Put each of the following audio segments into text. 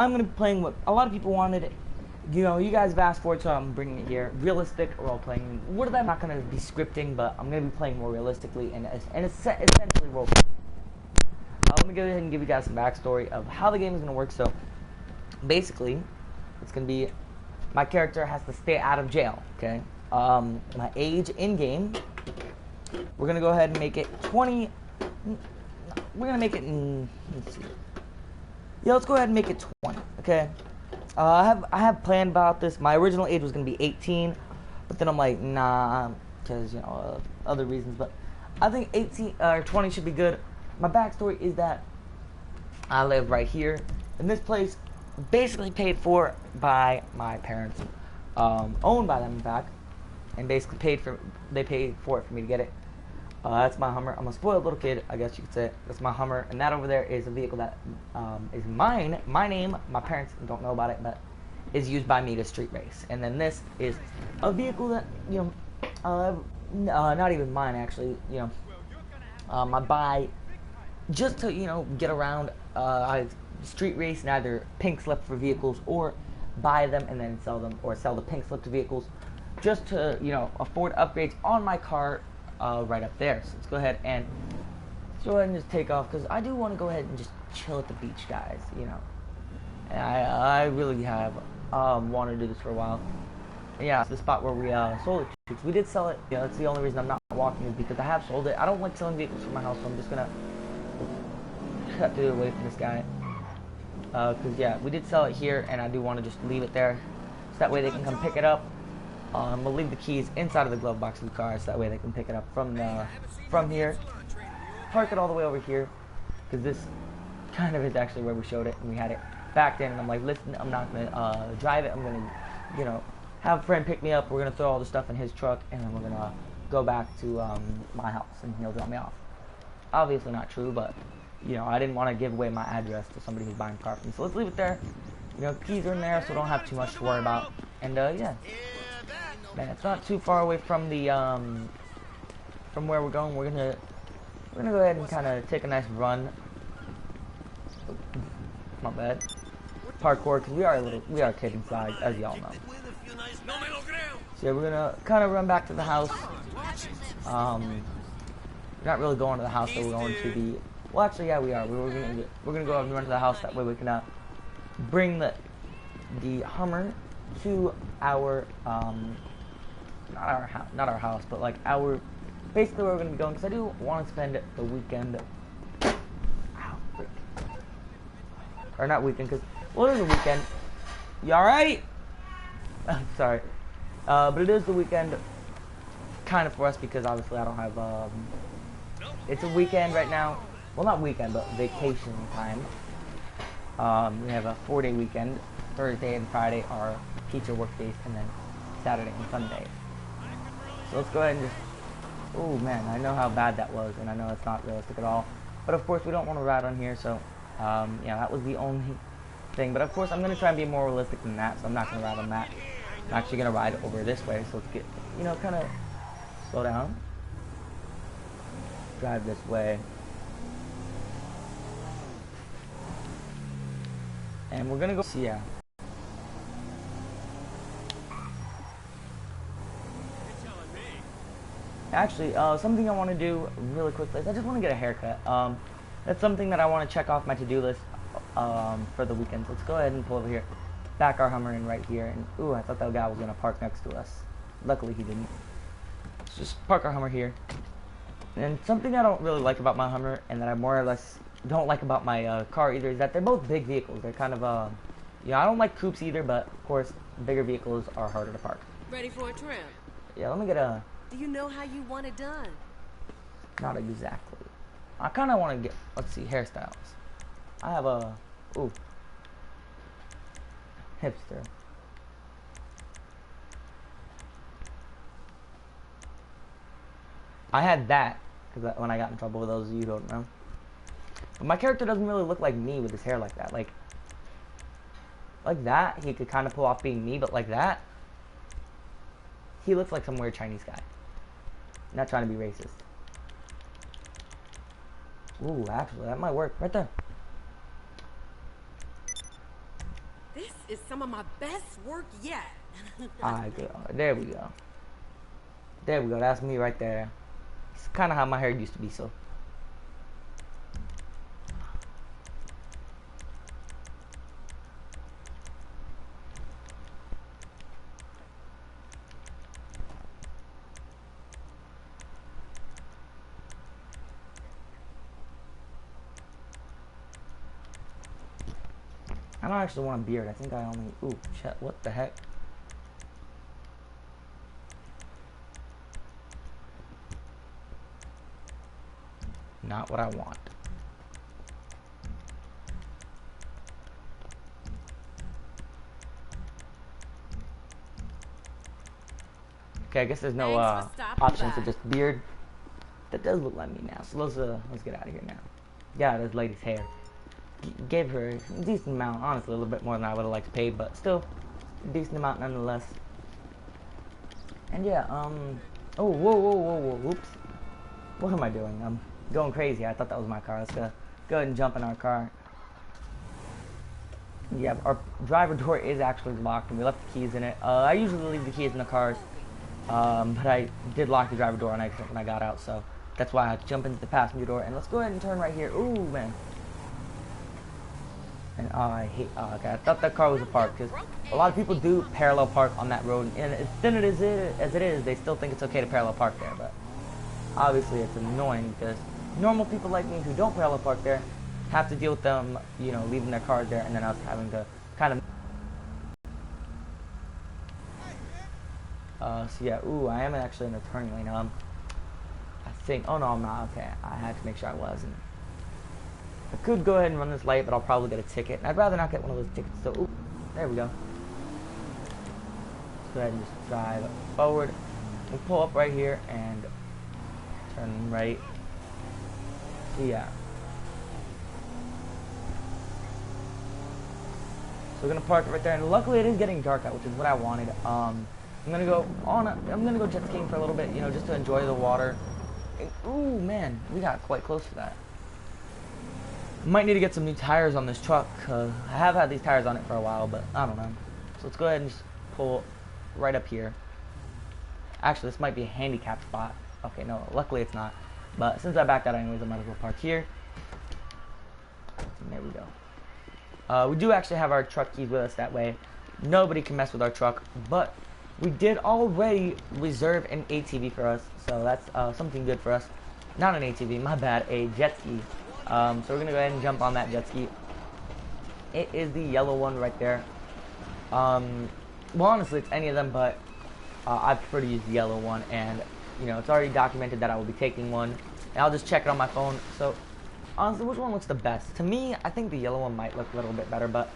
I'm gonna be playing what a lot of people wanted. You know, you guys have asked for it, so I'm bringing it here. Realistic role playing. What are that? I'm not gonna be scripting, but I'm gonna be playing more realistically and essentially role playing. Let me go ahead and give you guys some backstory of how the game is gonna work. So, basically, it's gonna be my character has to stay out of jail. Okay. My age in game. We're gonna go ahead and make it 20. We're gonna make it. Let's see. Yeah, let's go ahead and make it 20. Okay. I have planned about this. My original age was gonna be 18, but then I'm like, nah, because other reasons. But I think 18 or 20 should be good. My backstory is that I live right here, and this place basically paid for by my parents, owned by them in fact, and basically they paid for it for me to get it. That's my Hummer. I'm a spoiled little kid, I guess you could say. That's my Hummer, and that over there is a vehicle that is mine, my name. My parents don't know about it, but is used by me to street race. And then this is a vehicle that not even mine actually. I buy just to get around. I street race and either pink slip for vehicles or buy them and then sell them, or sell the pink slip to vehicles, just to afford upgrades on my car. Right up there. So let's go ahead and just take off, because I do want to go ahead and just chill at the beach, guys. And I really have wanted to do this for a while. And yeah, it's the spot where we sold it to. We did sell it. That's the only reason I'm not walking, is because I have sold it. I don't like selling vehicles from my house, so I'm just gonna cut to away from this guy. Because yeah, we did sell it here, and I do want to just leave it there, so that way they can come pick it up. We'll leave the keys inside of the glove box of the car, so that way they can pick it up from here. Park it all the way over here, because this kind of is actually where we showed it, and we had it backed in. And I'm like, listen, I'm not gonna drive it. I'm gonna, have a friend pick me up. We're gonna throw all the stuff in his truck, and then we're gonna go back to my house, and he'll drop me off. Obviously not true, but I didn't want to give away my address to somebody who's buying a car from me. So let's leave it there. Keys are in there, so don't have too much to worry about. And yeah. Man, it's not too far away from the from where we're going. We're gonna go ahead and kind of take a nice run. Not bad. Parkour, because we are kidding size, as y'all know. So yeah, we're gonna kind of run back to the house. We're not really going to the house, though. We're going to the. Well, actually, yeah, we are. We're gonna go and run to the house. That way we can bring the Hummer to our not our house, but like basically where we're gonna be going, because I do want to spend the weekend. Ow, frick. Or not weekend, because it is a weekend. You all right? I'm sorry, but it is the weekend, kind of for us, because obviously I don't have. It's a weekend right now. Well, not weekend, but vacation time. We have a 4-day weekend. Thursday and Friday are teacher work days, and then Saturday and Sunday. So let's go ahead and just. Oh man, I know how bad that was, and I know it's not realistic at all. But of course, we don't want to ride on here, so that was the only thing. But of course, I'm gonna try and be more realistic than that, so I'm not gonna ride on that. I'm actually gonna ride over this way. So let's get kind of slow down. Drive this way. And we're gonna go. Yeah. Actually, something I want to do really quickly is I just want to get a haircut. That's something that I want to check off my to-do list for the weekend. So let's go ahead and pull over here. Back our Hummer in right here. And ooh, I thought that guy was gonna park next to us. Luckily he didn't. Let's just park our Hummer here. And something I don't really like about my Hummer, and that I more or less don't like about my car either, is that they're both big vehicles. They're kind of I don't like coupes either, but of course bigger vehicles are harder to park. Ready for a trim? Yeah, let me get a. Do you know how you want it done? Not exactly. I kind of want to get. Let's see, hairstyles. I have a. Ooh. Hipster. I had that because when I got in trouble with those of you who don't know. But my character doesn't really look like me with his hair like that. Like that, he could kind of pull off being me, but like that, he looks like some weird Chinese guy. Not trying to be racist. Ooh, actually, that might work right there. This is some of my best work yet. Alright, good. There we go. There we go. That's me right there. It's kind of how my hair used to be, so. I don't actually want a beard. I think I only... Ooh, shit. What the heck? Not what I want. Okay, I guess there's no option for just beard. That does look like me now. So let's get out of here now. Yeah, this lady's hair. Gave her a decent amount, honestly, a little bit more than I would have liked to pay, but still a decent amount nonetheless. And yeah, oh, whoa, whoops. What am I doing? I'm going crazy. I thought that was my car. Let's go ahead and jump in our car. Yeah, our driver door is actually locked, and we left the keys in it. I usually leave the keys in the cars, but I did lock the driver door on accident when I got out, so that's why I had to jump into the passenger door. And let's go ahead and turn right here. Ooh, man. And I hate, okay, I thought that car was a park, because a lot of people do parallel park on that road, and as thin as it is, they still think it's okay to parallel park there, but obviously it's annoying, because normal people like me who don't parallel park there have to deal with them, you know, leaving their cars there, and then us having to kind of, so yeah, ooh, I am actually in the turning lane, I think, oh no, I'm not, okay, I had to make sure I wasn't. I could go ahead and run this light, but I'll probably get a ticket. And I'd rather not get one of those tickets. So, ooh, there we go. Let's go ahead and just drive forward. We'll pull up right here and turn right. So, yeah. So we're gonna park it right there, and luckily it is getting dark out, which is what I wanted. I'm gonna go jet skiing for a little bit, you know, just to enjoy the water. And, ooh, man, we got quite close to that. Might need to get some new tires on this truck. I have had these tires on it for a while, but I don't know. So let's go ahead and just pull right up here. Actually, this might be a handicap spot. Okay, no, luckily it's not. But since I backed out anyways, I might as well park here. And there we go. We do actually have our truck keys with us, that way nobody can mess with our truck. But we did already reserve an ATV for us, so that's something good for us. Not an ATV, my bad, a jet ski. So we're gonna go ahead and jump on that jet ski. It is the yellow one right there. Well, honestly, it's any of them, but I prefer to use the yellow one, and you know, it's already documented that I will be taking one, and I'll just check it on my phone. So honestly, which one looks the best? To me, I think the yellow one might look a little bit better, but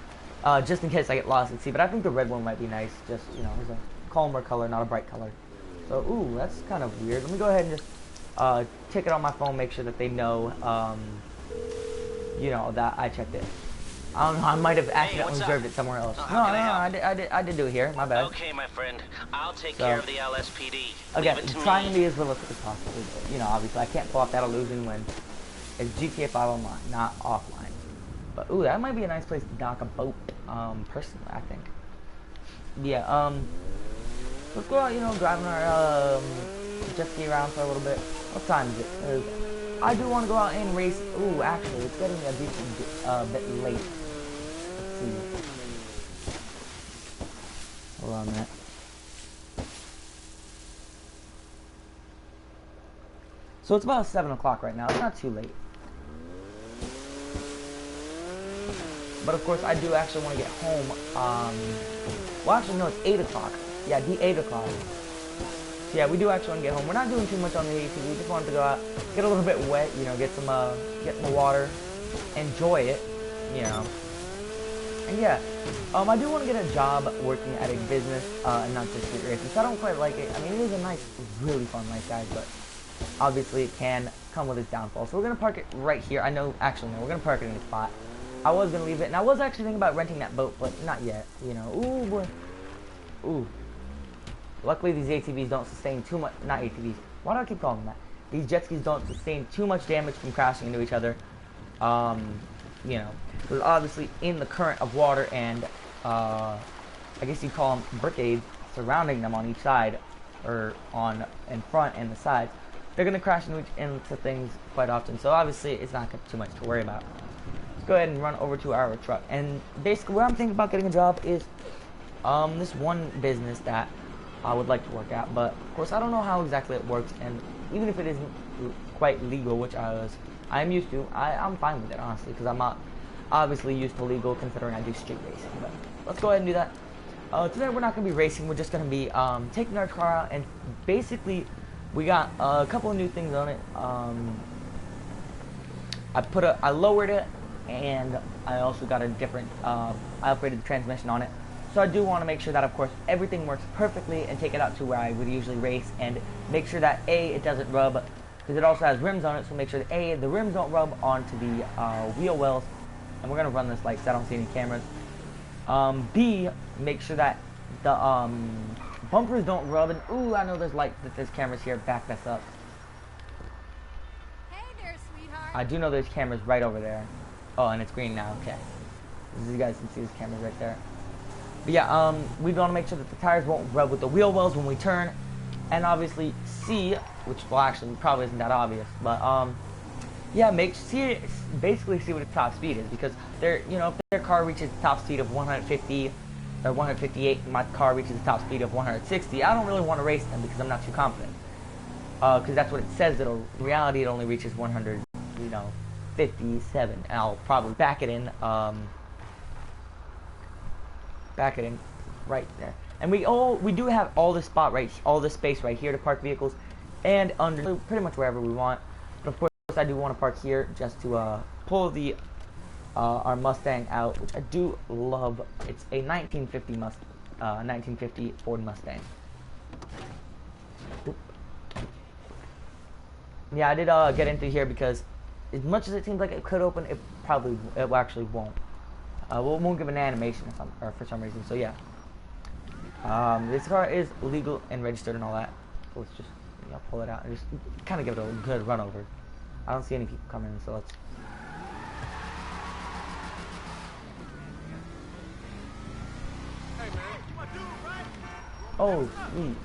just in case I get lost at sea. But I think the red one might be nice. Just, you know, it's a calmer color, not a bright color. So, ooh, that's kind of weird. Let me go ahead and just check it on my phone, make sure that they know, you know, that I checked it. I don't know, I might have accidentally reserved it somewhere else. No, I did do it here, my bad. Okay, my friend, I'll take care of the LSPD. Again, trying to be as realistic as possible. You know, obviously, I can't pull off that illusion when it's GTA 5 online, not offline. But, ooh, that might be a nice place to dock a boat, personally, I think. Yeah, let's go out, you know, driving our, jet ski around for a little bit. What time is it? I do want to go out and race. Ooh, actually, it's getting a bit late. Let's see. Hold on a minute. So it's about 7 o'clock right now. It's not too late. But of course, I do actually want to get home. Well, actually, no, it's 8 o'clock. Yeah, the 8 o'clock. So yeah, we do actually want to get home. We're not doing too much on the ATV. We just wanted to go out, get a little bit wet, you know, get some water, enjoy it, you know. And yeah, I do want to get a job working at a business and not just street racing. So I don't quite like it. I mean, it is a nice, really fun life, guys, but obviously it can come with its downfall. So we're going to park it right here. I know, actually, no, we're going to park it in a spot. I was going to leave it, and I was actually thinking about renting that boat, but not yet, you know. Ooh, boy. Ooh. Luckily, these ATVs don't sustain too much, not ATVs, why do I keep calling them that? These jet skis don't sustain too much damage from crashing into each other. You know, because obviously in the current of water, and I guess you call them brickades, surrounding them on each side, or on in front and the sides. They're gonna crash into things quite often, so obviously it's not too much to worry about. Let's go ahead and run over to our truck. And basically, where I'm thinking about getting a job is this one business that I would like to work at, but of course I don't know how exactly it works, and even if it isn't quite legal, which I'm used to, I'm fine with it, honestly, because I'm not obviously used to legal considering I do street racing. But let's go ahead and do that. Today we're not going to be racing, we're just going to be taking our car out, and basically we got a couple of new things on it. I lowered it, and I also got a different, I upgraded the transmission on it. So I do want to make sure that, of course, everything works perfectly and take it out to where I would usually race and make sure that A, it doesn't rub, because it also has rims on it, so make sure that A, the rims don't rub onto the wheel wells, and we're going to run this light because I don't see any cameras. B, make sure that the bumpers don't rub, and ooh, I know there's cameras here, back this up. Hey there, sweetheart. I do know there's cameras right over there. Oh, and it's green now, okay. As you guys can see, there's cameras right there. But yeah, we want to make sure that the tires won't rub with the wheel wells when we turn. And obviously C, which, well, actually probably isn't that obvious, but yeah, basically see what its top speed is, because if their car reaches the top speed of 150 or 158 and my car reaches the top speed of 160, I don't really want to race them because I'm not too confident. Because that's what it says. In reality, it only reaches 157, and I'll probably back it in right there. And we do have all this space right here to park vehicles, and under pretty much wherever we want. But of course, I do want to park here just to pull the our Mustang out, which I do love. It's a 1950 Ford Mustang. Oop. Yeah, I did get into here because as much as it seems like it could open, it actually won't. It won't give an animation for some reason. So yeah, this car is legal and registered and all that. So let's just pull it out and just kind of give it a good run over. I don't see any people coming in, so let's. Hey man, you my dude, right? Oh, sweet.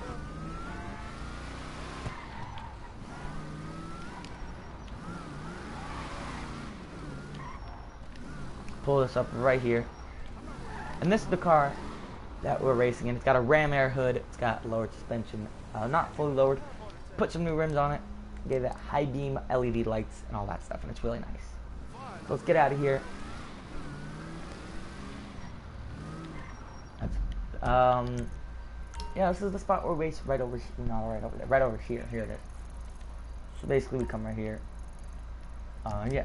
Pull this up right here, and this is the car that we're racing in. It's got a ram air hood, it's got lowered suspension, not fully lowered, put some new rims on it, gave it high beam LED lights and all that stuff, and it's really nice. So let's get out of here. Yeah, this is the spot where we race right over here. Here it is. So basically we come right here. Yeah.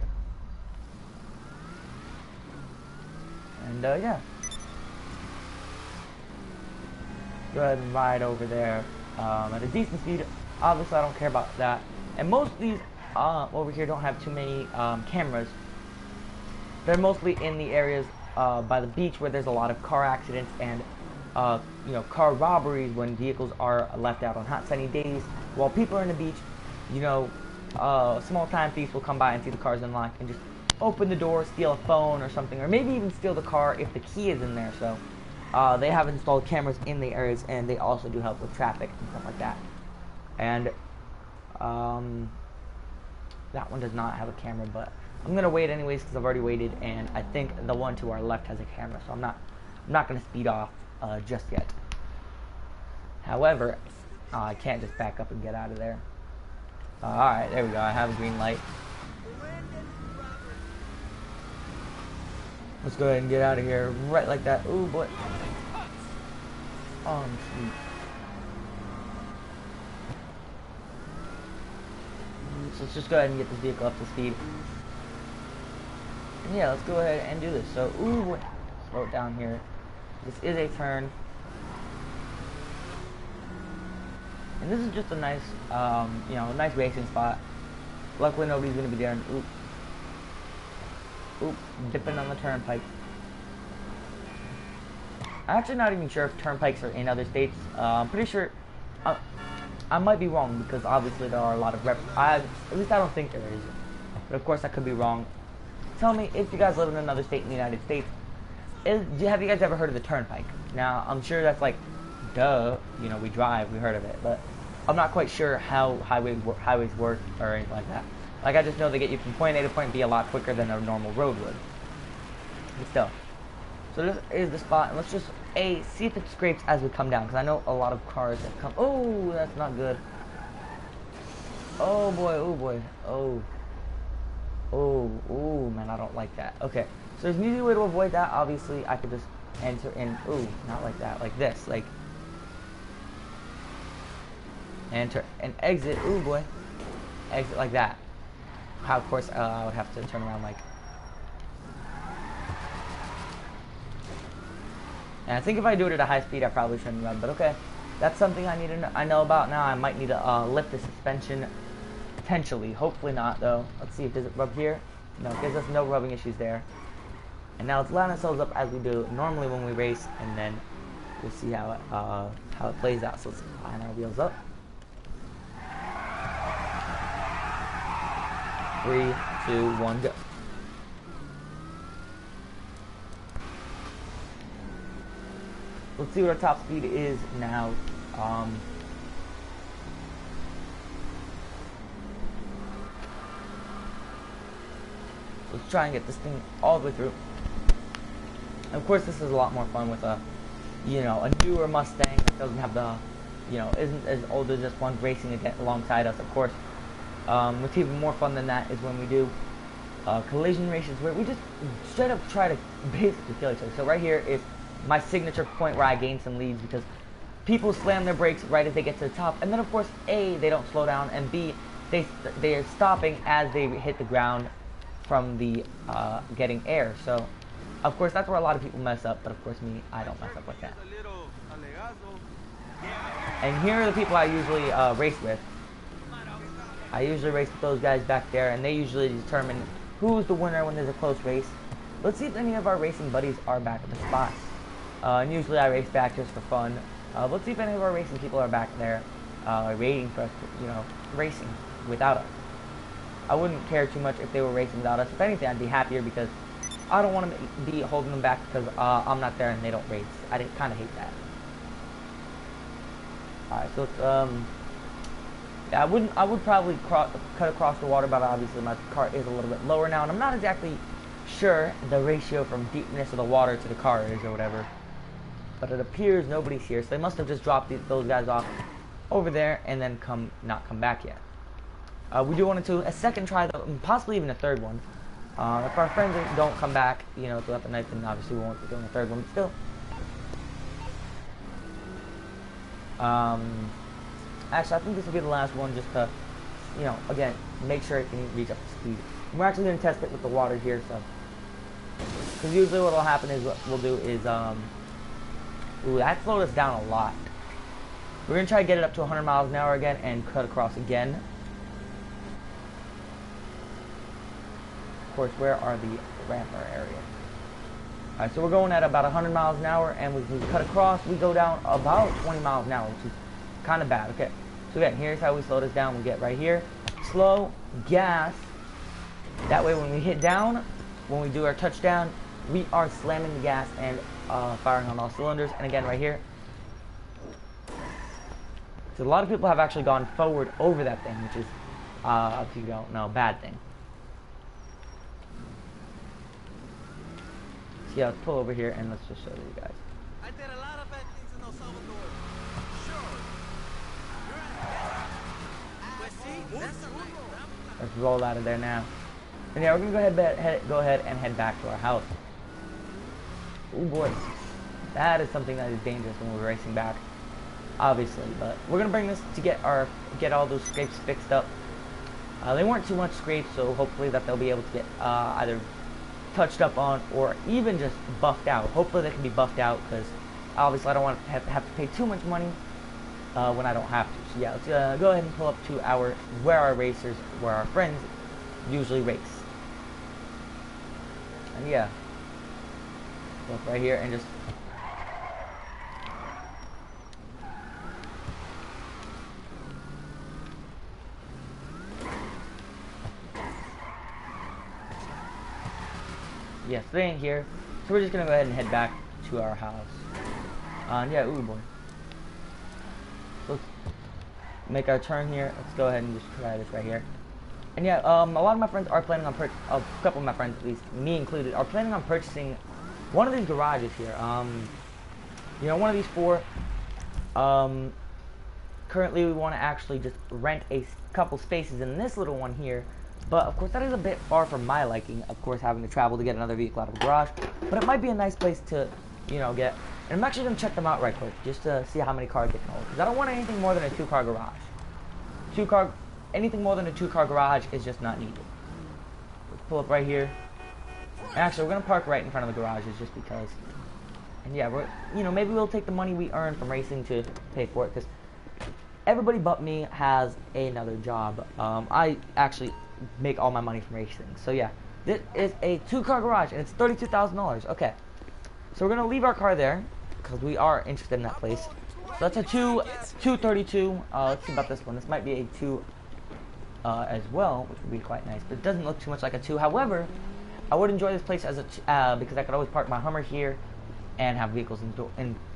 And yeah, go ahead and ride over there at a decent speed. Obviously I don't care about that, and most of these over here don't have too many cameras. They're mostly in the areas by the beach where there's a lot of car accidents and car robberies when vehicles are left out on hot sunny days while people are in the beach. Small time thieves will come by and see the cars unlocked and just open the door, steal a phone or something, or maybe even steal the car if the key is in there. So they have installed cameras in the areas, and they also do help with traffic and stuff like that. And that one does not have a camera, but I'm gonna wait anyways because I've already waited, and I think the one to our left has a camera, so I'm not gonna speed off just yet. However, I can't just back up and get out of there. Alright, there we go. I have a green light. Let's go ahead and get out of here right like that. Ooh, boy. Oh, sweet. So let's just go ahead and get this vehicle up to speed. And yeah, let's go ahead and do this. So, ooh, boy. Slow it down here. This is a turn. And this is just a nice, nice racing spot. Luckily, nobody's going to be there. And, oop, dipping on the turnpike. I'm actually not even sure if turnpikes are in other states. I'm pretty sure. I might be wrong because obviously there are a lot of at least I don't think there is. But of course I could be wrong. Tell me if you guys live in another state in the United States. have you guys ever heard of the turnpike? Now, I'm sure that's like, duh, you know, we drive, we heard of it, but I'm not quite sure how highways work or anything like that. Like, I just know they get you from point A to point B a lot quicker than a normal road would. But still. So this is the spot, and let's just, see if it scrapes as we come down, because I know a lot of cars that come, oh, that's not good. Oh boy, oh boy, oh. Oh, man, I don't like that. Okay, so there's an easy way to avoid that. Obviously, I could just enter in, ooh, not like that, like this, like, enter and exit, ooh boy, exit like that. How, of course, I would have to turn around like, and I think if I do it at a high speed, I probably shouldn't run, but okay, that's something I need to I know about now. I might need to lift the suspension, potentially, hopefully not though. Let's see, does it rub here? No, it gives us no rubbing issues there. And now let's line ourselves up as we do normally when we race, and then we'll see how it plays out. So let's line our wheels up. 3, 2, 1, go. Let's see what our top speed is now. Let's try and get this thing all the way through. And of course, this is a lot more fun with a, you know, a newer Mustang that doesn't have the, you know, isn't as old as this one racing again alongside us. Of course, what's even more fun than that is when we do collision races where we just straight up try to basically kill each other. So right here is my signature point where I gain some leads because people slam their brakes right as they get to the top, and then of course A, they don't slow down, and B, they are stopping as they hit the ground from the getting air. So of course that's where a lot of people mess up, but of course me, I don't mess up like that. And here are the people I usually race with. I usually race with those guys back there, and they usually determine who's the winner when there's a close race. Let's see if any of our racing buddies are back at the spots. And usually I race back just for fun. Let's see if any of our racing people are back there waiting for us to, you know, racing without us. I wouldn't care too much if they were racing without us. If anything, I'd be happier because I don't want to be holding them back because I'm not there and they don't race. I kind of hate that. Alright, so it's, yeah, I would probably cut across the water, but obviously my car is a little bit lower now, and I'm not exactly sure the ratio from deepness of the water to the car is or whatever. But it appears nobody's here, so they must have just dropped those guys off over there and then not come back yet. We do want to do a second try, though, and possibly even a third one. If our friends don't come back, you know, throughout the night, then obviously we won't be doing a third one. But still, actually, I think this will be the last one, just to, you know, again, make sure it can reach up to speed. And we're actually going to test it with the water here, so. Because usually what will happen is, what we'll do is, ooh, that slowed us down a lot. We're going to try to get it up to 100 miles an hour again and cut across again. Of course, where are the ramper areas? Alright, so we're going at about 100 miles an hour, and we cut across, we go down about 20 miles an hour, which is kind of bad. Okay, so again, here's how we slow this down. We get right here, slow, gas. That way when we hit down, when we do our touchdown, we are slamming the gas and firing on all cylinders. And again, right here. So a lot of people have actually gone forward over that thing, which is, if you don't know, a bad thing. So yeah, let's pull over here and let's just show you guys. I did a lot of bad things in El Salvador. Sure. Let's roll out of there now. And yeah, we're gonna go ahead and head back to our house. Oh boy, that is something that is dangerous when we're racing back, obviously. But we're gonna bring this to get all those scrapes fixed up. They weren't too much scrapes, so hopefully that they'll be able to get either touched up on or even just buffed out. Hopefully they can be buffed out, because obviously I don't want to have to pay too much money when I don't have to. So yeah, let's go ahead and pull up to where our friends usually race. And yeah, look right here and just yes, they ain't here. So we're just gonna go ahead and head back to our house. Yeah, ooh boy. Let's make our turn here. Let's go ahead and just try this right here. And yeah, a lot of my friends are planning on a couple of my friends, at least me included, are planning on purchasing one of these garages here. You know, one of these four. Currently, we want to actually just rent a couple spaces in this little one here. But of course, that is a bit far from my liking. Of course, having to travel to get another vehicle out of a garage. But it might be a nice place to, you know, get. And I'm actually gonna check them out right quick, just to see how many cars they can hold. Because I don't want anything more than a 2-car garage. Anything more than a 2-car garage is just not needed. Let's pull up right here. Actually, we're gonna park right in front of the garages just because. And yeah, maybe we'll take the money we earn from racing to pay for it, because everybody but me has another job. I actually make all my money from racing. So yeah, this is a 2-car garage, and it's $32,000. Okay, so we're gonna leave our car there because we are interested in that place. So that's a 232. Let's see about this one. This might be a 2 as well, which would be quite nice, but it doesn't look too much like a 2. However, I would enjoy this place as a because I could always park my Hummer here and have vehicles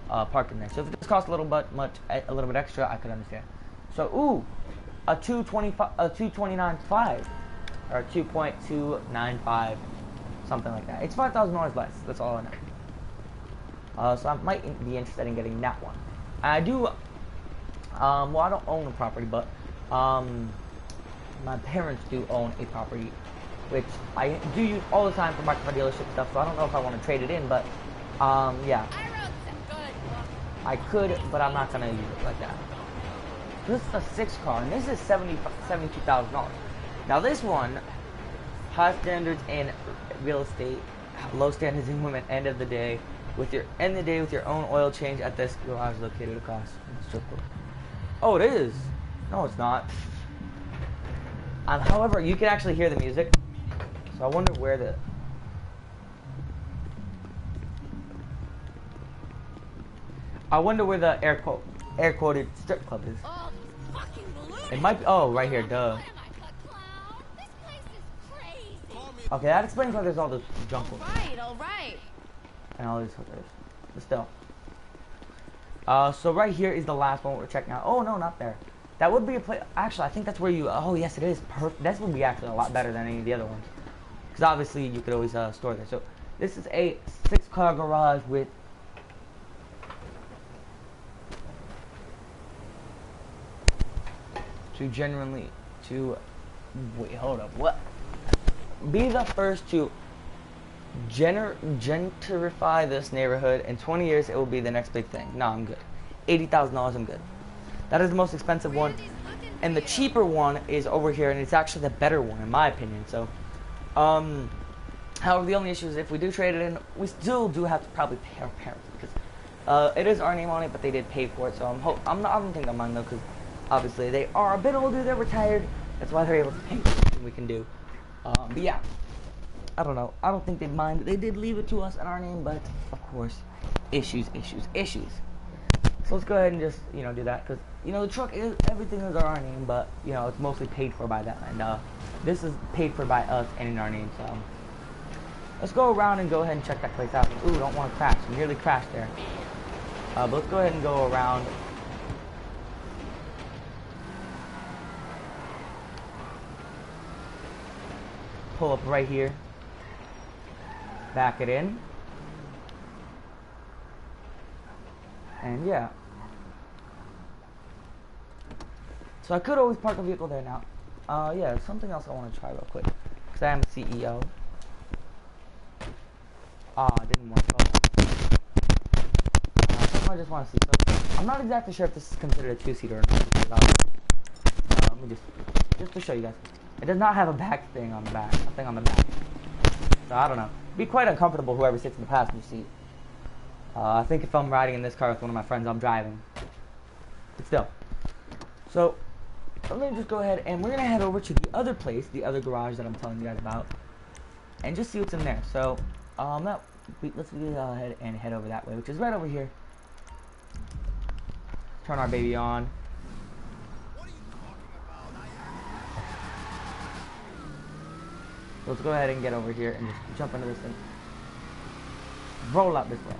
parked in there. So if it does cost a little bit extra, I could understand. So ooh, a 229.5 or 2.295, something like that. It's $5,000 less. That's all I know. So I might be interested in getting that one. I do. Well, I don't own a property, but my parents do own a property, which I do use all the time for my car dealership stuff. So I don't know if I want to trade it in, but yeah. I could, but I'm not gonna use it like that. This is a 6-car, and this is $72,000. Now this one, high standards in real estate, low standards in women. End of the day with your own oil change at this garage located across the strip club. Oh, it is. No, it's not. However, you can actually hear the music, so I wonder where the. I wonder where the air quoted strip club is. Oh, fucking balloons. It might be. Oh, right here. Duh. What am I, a clown? This place is crazy. Okay, that explains why there's all this junk over there. All right. And all these hookers. But still. So right here is the last one we're checking out. Oh no, not there. That would be a place. Actually, I think that's where you. Oh yes, it is. Perfect. This would be actually a lot better than any of the other ones. Because obviously you could always store there. So this is a 6-car garage with. Wait, hold up, what? Be the first to gentrify this neighborhood. In 20 years, it will be the next big thing. No, I'm good. $80,000, I'm good. That is the most expensive one. And the cheaper one is over here, and it's actually the better one, in my opinion. So, however, the only issue is if we do trade it in, we still do have to probably pay our parents. Because it is our name on it, but they did pay for it. So I don't think they'll mind, though, because obviously they are a bit older, they're retired. That's why they're able to pay for something we can do. But yeah, I don't know. I don't think they'd mind. They did leave it to us in our name, but of course, issues. So let's go ahead and just, do that. Because, the truck is, everything is our name, but, it's mostly paid for by them. And this is paid for by us and in our name. So let's go around and go ahead and check that place out. Ooh, don't want to crash. I nearly crashed there. But let's go ahead and go around. Pull up right here, back it in, and yeah. So I could always park a vehicle there now. Yeah, something else I want to try real quick, because I am a CEO. I didn't want to. Something I just want to see. So I'm not exactly sure if this is considered a 2-seater or not. Let me just to show you guys. It does not have a back thing on the back. Nothing on the back. So I don't know. It'd be quite uncomfortable whoever sits in the passenger seat. I think if I'm riding in this car with one of my friends, I'm driving. But still. So let me just go ahead and we're gonna head over to the other place, the other garage that I'm telling you guys about, and just see what's in there. So let's go ahead and head over that way, which is right over here. Turn our baby on. Let's go ahead and get over here and just jump into this thing. roll out this way.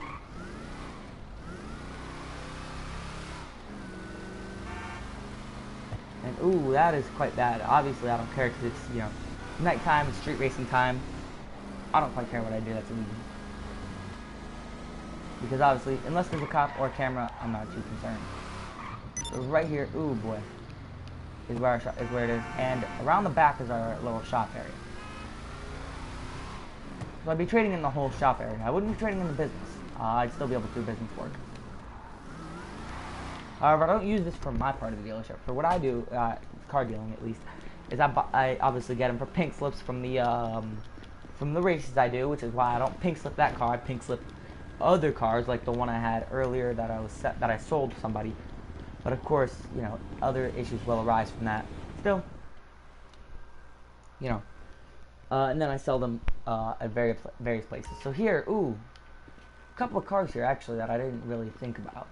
And ooh, that is quite bad. Obviously, I don't care because it's, you know, nighttime, it's street racing time. I don't quite care what I do. That's illegal. Because obviously, unless there's a cop or a camera, I'm not too concerned. So right here, ooh boy, is where it is, and around the back is our little shop area. So I'd be trading in the whole shop area. I wouldn't be trading in the business. I'd still be able to do business work. However, I don't use this for my part of the dealership. For what I do, car dealing at least, is I obviously get them for pink slips from the races I do, which is why I don't pink slip that car. I pink slip other cars like the one I had earlier that I sold to somebody. But of course, you know, other issues will arise from that. Still, you know, and then I sell them at various places. So here, ooh, a couple of cars here actually that I didn't really think about.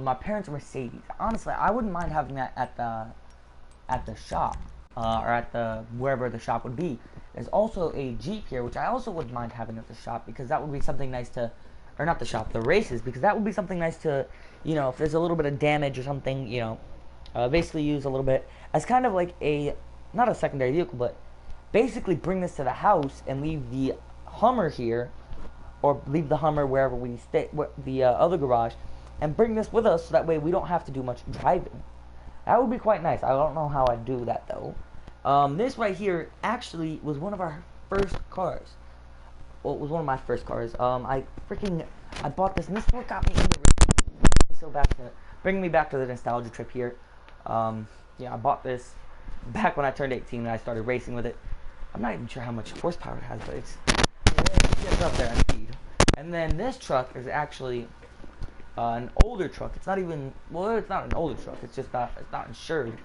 My parents' Mercedes. Honestly, I wouldn't mind having that at the shop or at the wherever the shop would be. There's also a Jeep here, which I also wouldn't mind having at the shop because that would be something nice to, or not the shop, the races, because that would be something nice to, you know, if there's a little bit of damage or something, you know, basically use a little bit as kind of like a, not a secondary vehicle, but basically bring this to the house and leave the Hummer here, or leave the Hummer wherever we stay, the other garage, and bring this with us so that way we don't have to do much driving. That would be quite nice. I don't know how I'd do that though. This right here actually was one of our first cars. Well, it was one of my first cars. I bought this, and this is what got me into it. So bring me back to the nostalgia trip here. Yeah, I bought this back when I turned 18 and I started racing with it. I'm not even sure how much horsepower it has, but it gets up there at speed. And then this truck is actually an older truck. It's not even, well, it's not an older truck. It's just it's not insured.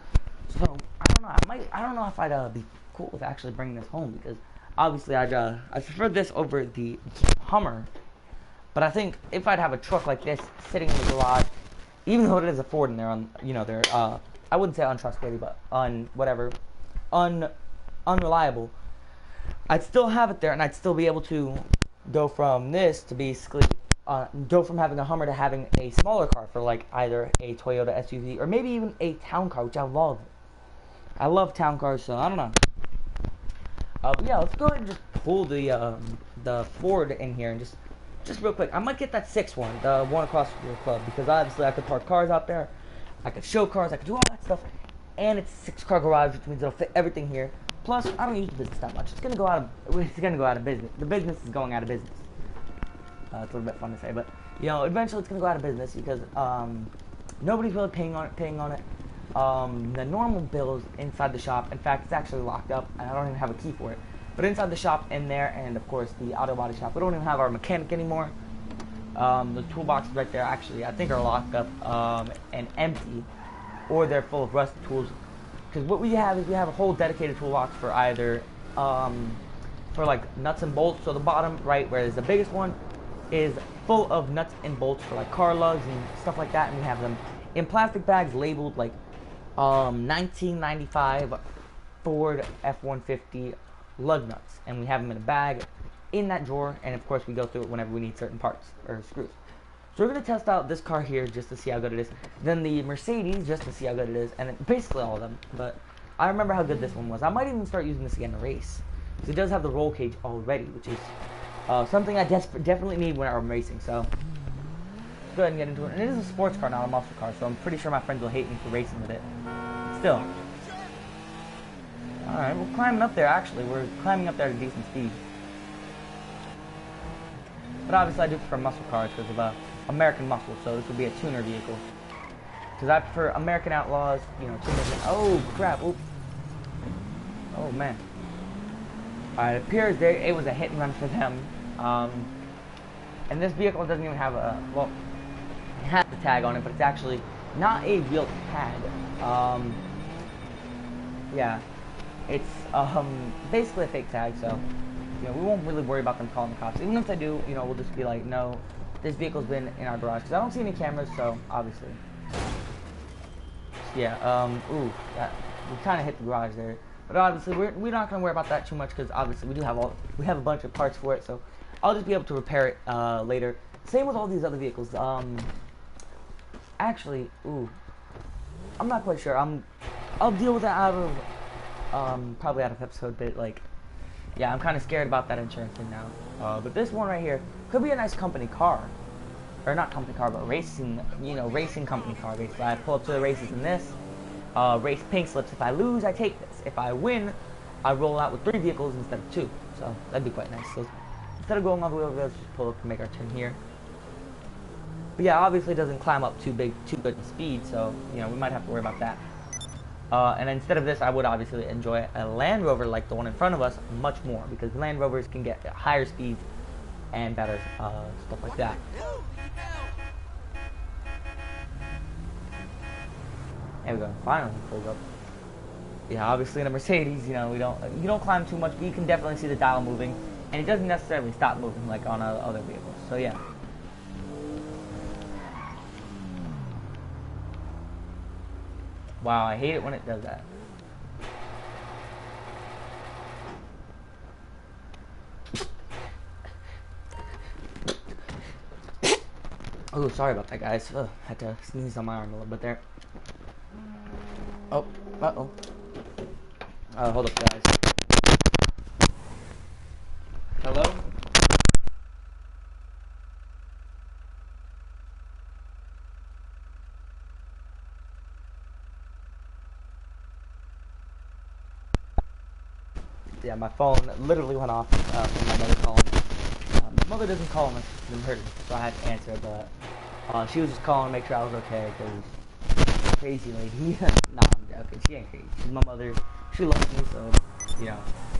So I don't know. I don't know if I'd be cool with actually bringing this home because obviously I prefer this over the Hummer. But I think if I'd have a truck like this sitting in the garage, even though it is a Ford and they're on, you know, they're I wouldn't say untrustworthy, but unreliable, I'd still have it there, and I'd still be able to go from this to basically go from having a Hummer to having a smaller car for like either a Toyota SUV or maybe even a town car, which I love. I love town cars, so I don't know. But yeah, let's go ahead and just pull the Ford in here and just real quick. I might get that 6 one, the one across from your club, because obviously I could park cars out there, I could show cars, I could do all that stuff, and it's a 6-car garage, which means it'll fit everything here. Plus, I don't use the business that much. It's gonna go out of business. The business is going out of business. It's a little bit fun to say, but you know, eventually it's gonna go out of business because nobody's really paying on it. The normal bills inside the shop, in fact, it's actually locked up, and I don't even have a key for it. But inside the shop, in there, and of course the auto body shop, we don't even have our mechanic anymore. The toolboxes right there, actually, I think are locked up and empty, or they're full of rusted tools. Because what we have is we have a whole dedicated toolbox for either for like nuts and bolts. So the bottom right, where is the biggest one, is full of nuts and bolts for like car lugs and stuff like that, and we have them in plastic bags labeled like 1995 Ford F-150 lug nuts, and we have them in a bag in that drawer, and of course we go through it whenever we need certain parts or screws. So we're going to test out this car here just to see how good it is, then the Mercedes just to see how good it is, and basically all of them, but I remember how good this one was. I might even start using this again to race, because it does have the roll cage already, which is something I definitely need when I'm racing. So let's go ahead and get into it. And it is a sports car, not a muscle car, so I'm pretty sure my friends will hate me for racing with it. Still. Alright, we're climbing up there, actually. We're climbing up there at a decent speed. But obviously I do prefer muscle cars because of American muscle, so this would be a tuner vehicle. Because I prefer American Outlaws, you know, tuners. Oh, crap. Oops. Oh, man. Alright, it appears it was a hit and run for them. And this vehicle doesn't even have a, well, it has the tag on it, but it's actually not a real tag. Yeah, it's basically a fake tag, so you know, we won't really worry about them calling the cops. Even if they do, you know, we'll just be like, no, this vehicle's been in our garage, because I don't see any cameras, so obviously. Yeah, ooh, we kind of hit the garage there. But obviously, we're not going to worry about that too much, because obviously we have a bunch of parts for it, so I'll just be able to repair it later. Same with all these other vehicles. Actually, ooh, I'm not quite sure. I'll deal with that out of probably out of episode, but like, yeah, I'm kind of scared about that insurance thing now. But this one right here could be a nice company car, or not company car, but racing, you know, racing company car. Basically, I pull up to the races in this. Race pink slips. If I lose, I take this. If I win, I roll out with 3 vehicles instead of 2. So that'd be quite nice. So instead of going all the way over there, let's just pull up and make our turn here. But yeah, obviously it doesn't climb up too good in speed, so you know we might have to worry about that. And instead of this, I would obviously enjoy a Land Rover like the one in front of us much more, because Land Rovers can get higher speeds and better stuff like that. There we go. Finally pulled up. Yeah, obviously in a Mercedes, you know, you don't climb too much, but you can definitely see the dial moving, and it doesn't necessarily stop moving like on other vehicles. So yeah. Wow, I hate it when it does that. Oh, sorry about that, guys. Had to sneeze on my arm a little bit there. Oh, uh-oh. Hold up, guys. Hello? Yeah, my phone literally went off from my mother calling. My mother doesn't call unless she's been hurt, so I had to answer, but she was just calling to make sure I was okay, because crazy lady. Nah, I'm joking. She ain't crazy. She's my mother. She loves me, so, you know,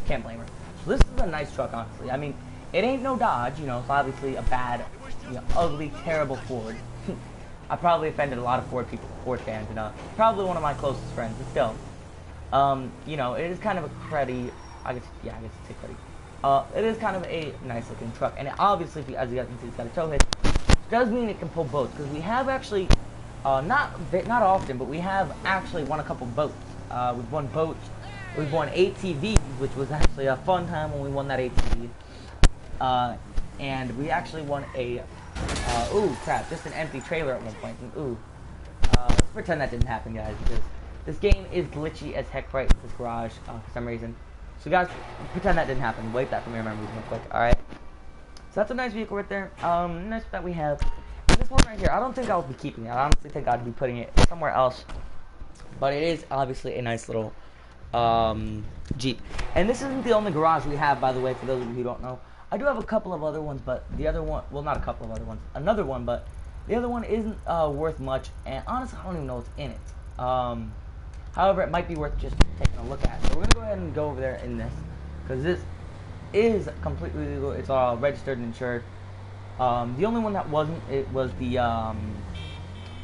can't blame her. So this is a nice truck, honestly. I mean, it ain't no Dodge, you know, it's obviously a bad, you know, ugly, terrible Ford. I probably offended a lot of Ford fans, and probably one of my closest friends, but still. You know, it is kind of a cruddy, I guess it's a cruddy. It is kind of a nice looking truck, and it obviously, as you guys can see, it's got a tow hitch. Does mean it can pull boats, because we have actually, not often, but we have actually won a couple boats. We've won boats, we've won ATVs, which was actually a fun time when we won that ATV. And we actually won a, ooh, crap, just an empty trailer at one point, and ooh. Let's pretend that didn't happen, guys, because this game is glitchy as heck right with this garage, for some reason. So guys, pretend that didn't happen. Wipe that from your memories real quick, alright? So that's a nice vehicle right there. Nice that we have. And this one right here, I don't think I'll be keeping it. I honestly think I'd be putting it somewhere else. But it is obviously a nice little Jeep. And this isn't the only garage we have, by the way, for those of you who don't know. I do have a couple of other ones, but the other one, well, not a couple of other ones, another one, but the other one isn't worth much. And honestly, I don't even know what's in it. However, it might be worth just taking a look at. So we're going to go ahead and go over there in this, because this is completely legal. It's all registered and insured. The only one that wasn't, it was the,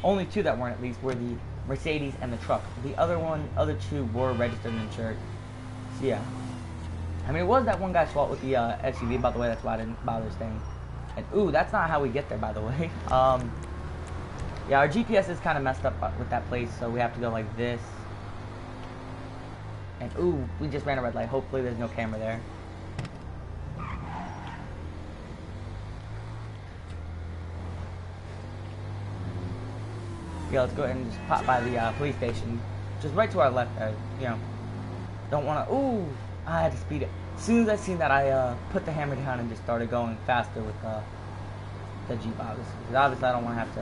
only 2 that weren't at least, were the Mercedes and the truck. The other 2 were registered and insured. So yeah. I mean, it was that one guy's fault with the SUV, by the way, that's why I didn't bother staying. And ooh, that's not how we get there, by the way. Yeah, our GPS is kind of messed up with that place, so we have to go like this. And ooh, we just ran a red light. Hopefully there's no camera there. Yeah, let's go ahead and just pop by the police station. Just right to our left, you know. Don't want to, ooh, I had to speed it. As soon as I seen that, I put the hammer down and just started going faster with the Jeep, obviously. Because obviously I don't want to have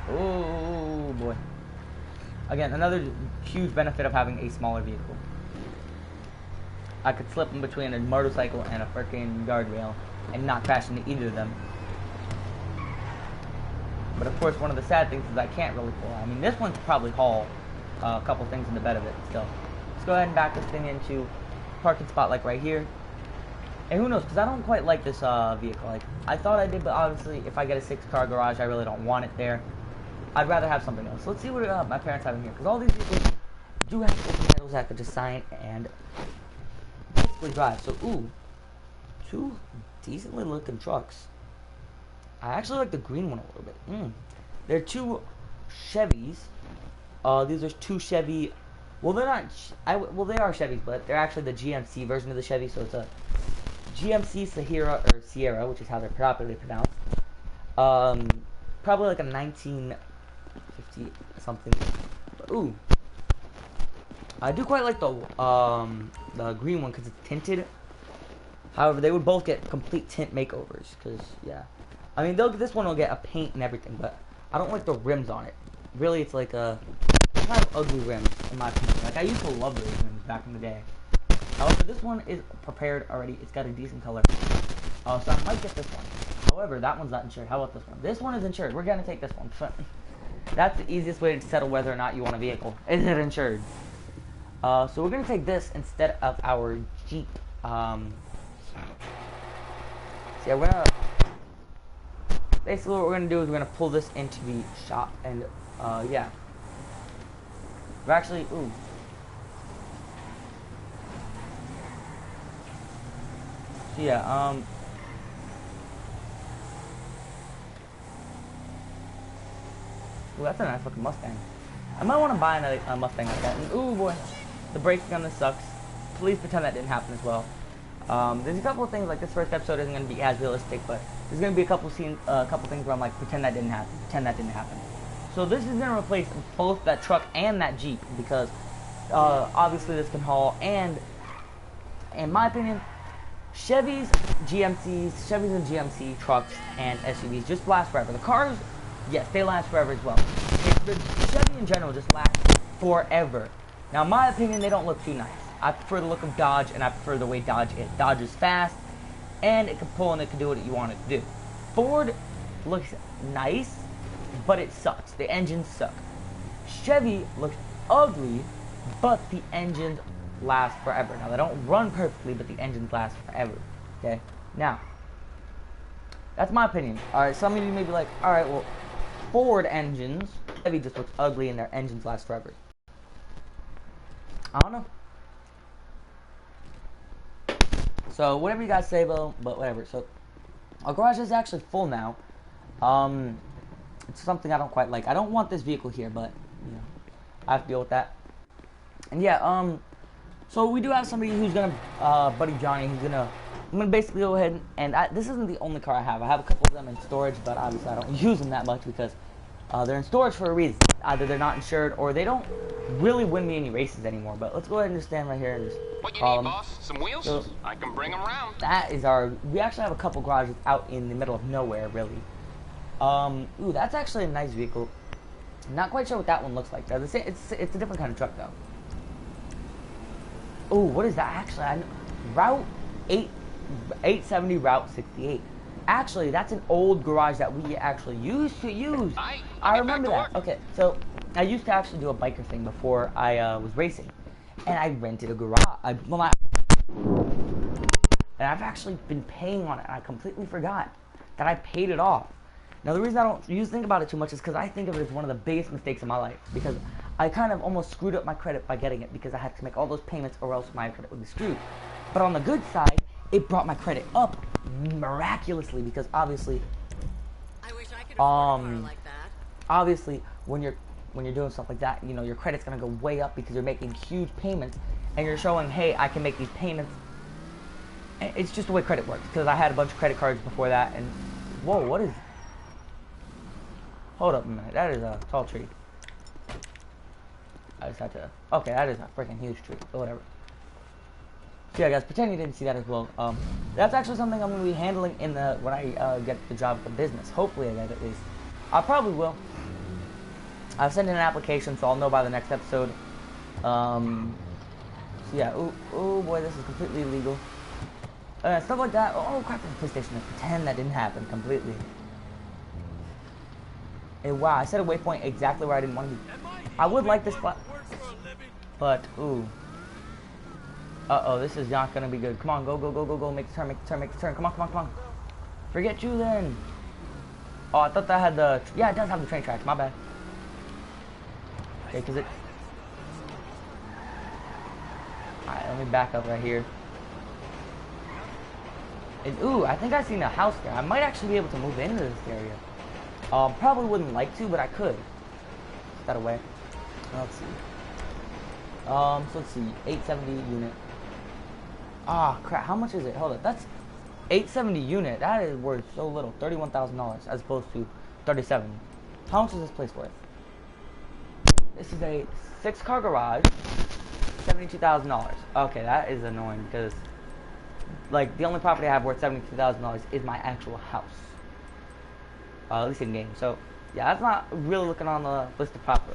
to, ooh, boy. Again, another huge benefit of having a smaller vehicle. I could slip in between a motorcycle and a freaking guardrail and not crash into either of them. But of course, one of the sad things is I can't really pull. I mean, this one could probably haul a couple things in the bed of it still. Let's go ahead and back this thing into a parking spot like right here. And who knows, because I don't quite like this vehicle. Like, I thought I did, but obviously if I get a 6-car garage, I really don't want it there. I'd rather have something else. So let's see what my parents have in here, because all these vehicles do have open titles I could just sign and basically drive. So, ooh, 2 decently looking trucks. I actually like the green one a little bit. They're 2 Chevys. These are 2 Chevy. Well, they're not. Well, they are Chevys, but they're actually the GMC version of the Chevy. So it's a GMC Sierra, or Sierra, which is how they're properly pronounced. Probably like a 1950 something. Ooh, I do quite like the green one because it's tinted. However, they would both get complete tint makeovers because yeah, I mean this one will get a paint and everything, but I don't like the rims on it. Really, it's like a kind of ugly rims in my opinion. Like I used to love those rims back in the day. However, this one is prepared already. It's got a decent color. So I might get this one. However, that one's not insured. How about this one? This one is insured. We're gonna take this one. That's the easiest way to settle whether or not you want a vehicle. Is it insured? So we're gonna take this instead of our Jeep. So yeah, we're gonna basically what we're gonna do is we're gonna pull this into the shop and yeah. We're actually ooh. So yeah, ooh, that's a nice looking Mustang. I might want to buy another Mustang like that. And ooh boy, the braking on this sucks. Please pretend that didn't happen as well. There's a couple of things like this first episode isn't going to be as realistic, but there's going to be a couple scenes, couple things where I'm like, pretend that didn't happen. Pretend that didn't happen. So this is going to replace both that truck and that Jeep because obviously this can haul. And in my opinion, Chevys and GMC trucks and SUVs just last forever. The cars, yes, they last forever as well. The Chevy in general just lasts forever. Now, in my opinion, they don't look too nice. I prefer the look of Dodge, and I prefer the way Dodge is. Dodge is fast, and it can pull and it can do what you want it to do. Ford looks nice, but it sucks. The engines suck. Chevy looks ugly, but the engines last forever. Now, they don't run perfectly, but the engines last forever. Okay? Now, that's my opinion. Alright, some of you may be like, alright, well, Ford engines, Chevy just looks ugly and their engines last forever. I don't know. So, whatever you guys say, though, but whatever. So, our garage is actually full now. It's something I don't quite like. I don't want this vehicle here, but, you know, I have to deal with that. And yeah, so we do have somebody who's gonna, Buddy Johnny, I'm gonna basically go ahead and, this isn't the only car I have. I have a couple of them in storage, but obviously I don't use them that much because, they're in storage for a reason. Either they're not insured or they don't really win me any races anymore. But let's go ahead and just stand right here and just What you need, boss? Some wheels? So, I can bring them around. that is we actually have a couple garages out in the middle of nowhere, really. Ooh, that's actually a nice vehicle. Not quite sure what that one looks like. It's a different kind of truck, though. Ooh, what is that? Actually, Route 870 Route 68. Actually, that's an old garage that we actually used to use. I remember that. Okay, so I used to actually do a biker thing before I was racing, and I rented a garage. And I've actually been paying on it, and I completely forgot that I paid it off. Now, the reason I don't think about it too much is because I think of it as one of the biggest mistakes of my life, because I kind of almost screwed up my credit by getting it because I had to make all those payments or else my credit would be screwed. But on the good side, it brought my credit up miraculously because obviously I wish I could afford a car like that. Obviously when you're doing stuff like that, you know, your credit's gonna go way up because you're making huge payments and you're showing, hey, I can make these payments. And it's just the way credit works because I had a bunch of credit cards before that. And whoa, what is, hold up a minute, that is a tall tree. I just had to, okay, that is a freaking huge tree, but whatever. So yeah, guys, pretend you didn't see that as well. That's actually something I'm going to be handling in when I get the job at the business. Hopefully I get it at least. I probably will. I've sent in an application, so I'll know by the next episode. So yeah, oh boy, this is completely illegal. Stuff like that. Oh crap, there's a PlayStation. Pretend that didn't happen completely. Hey, wow, I set a waypoint exactly where I didn't want to be. I would like this spot, but ooh. Uh-oh, this is not gonna be good. Come on, go, make the turn. Come on. Forget you then. Oh, I thought that had the, yeah, it does have the train tracks, my bad. Okay, cause it, alright, let me back up right here. And ooh, I think I seen a house there. I might actually be able to move into this area. Probably wouldn't like to, but I could. Is that away? Let's see. So let's see, 870 unit. Ah, crap, how much is it? Hold up, that's 870 unit. That is worth so little. $31,000 as opposed to 37. How much is this place worth? This is a 6-car garage. $72,000. Okay, that is annoying because, like, the only property I have worth $72,000 is my actual house. At least in game. So, yeah, that's not really looking on the list of property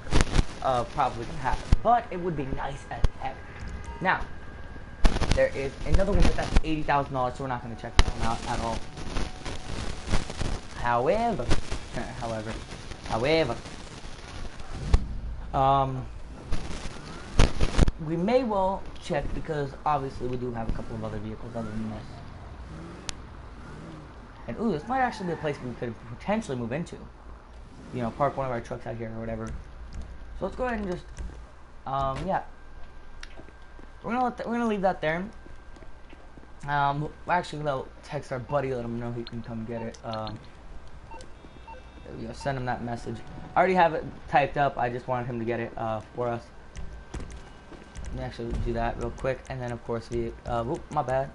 we can have. But it would be nice as heck. Now, there is another one that's $80,000, so we're not going to check that one out at all. However, we may well check because obviously we do have a couple of other vehicles other than this. And ooh, this might actually be a place we could potentially move into. You know, park one of our trucks out here or whatever. So let's go ahead and just, yeah. We're gonna leave that there. We're actually gonna text our buddy, let him know he can come get it. There we go. Send him that message. I already have it typed up. I just wanted him to get it for us. Let me actually do that real quick, and then of course we. Whoop, my bad.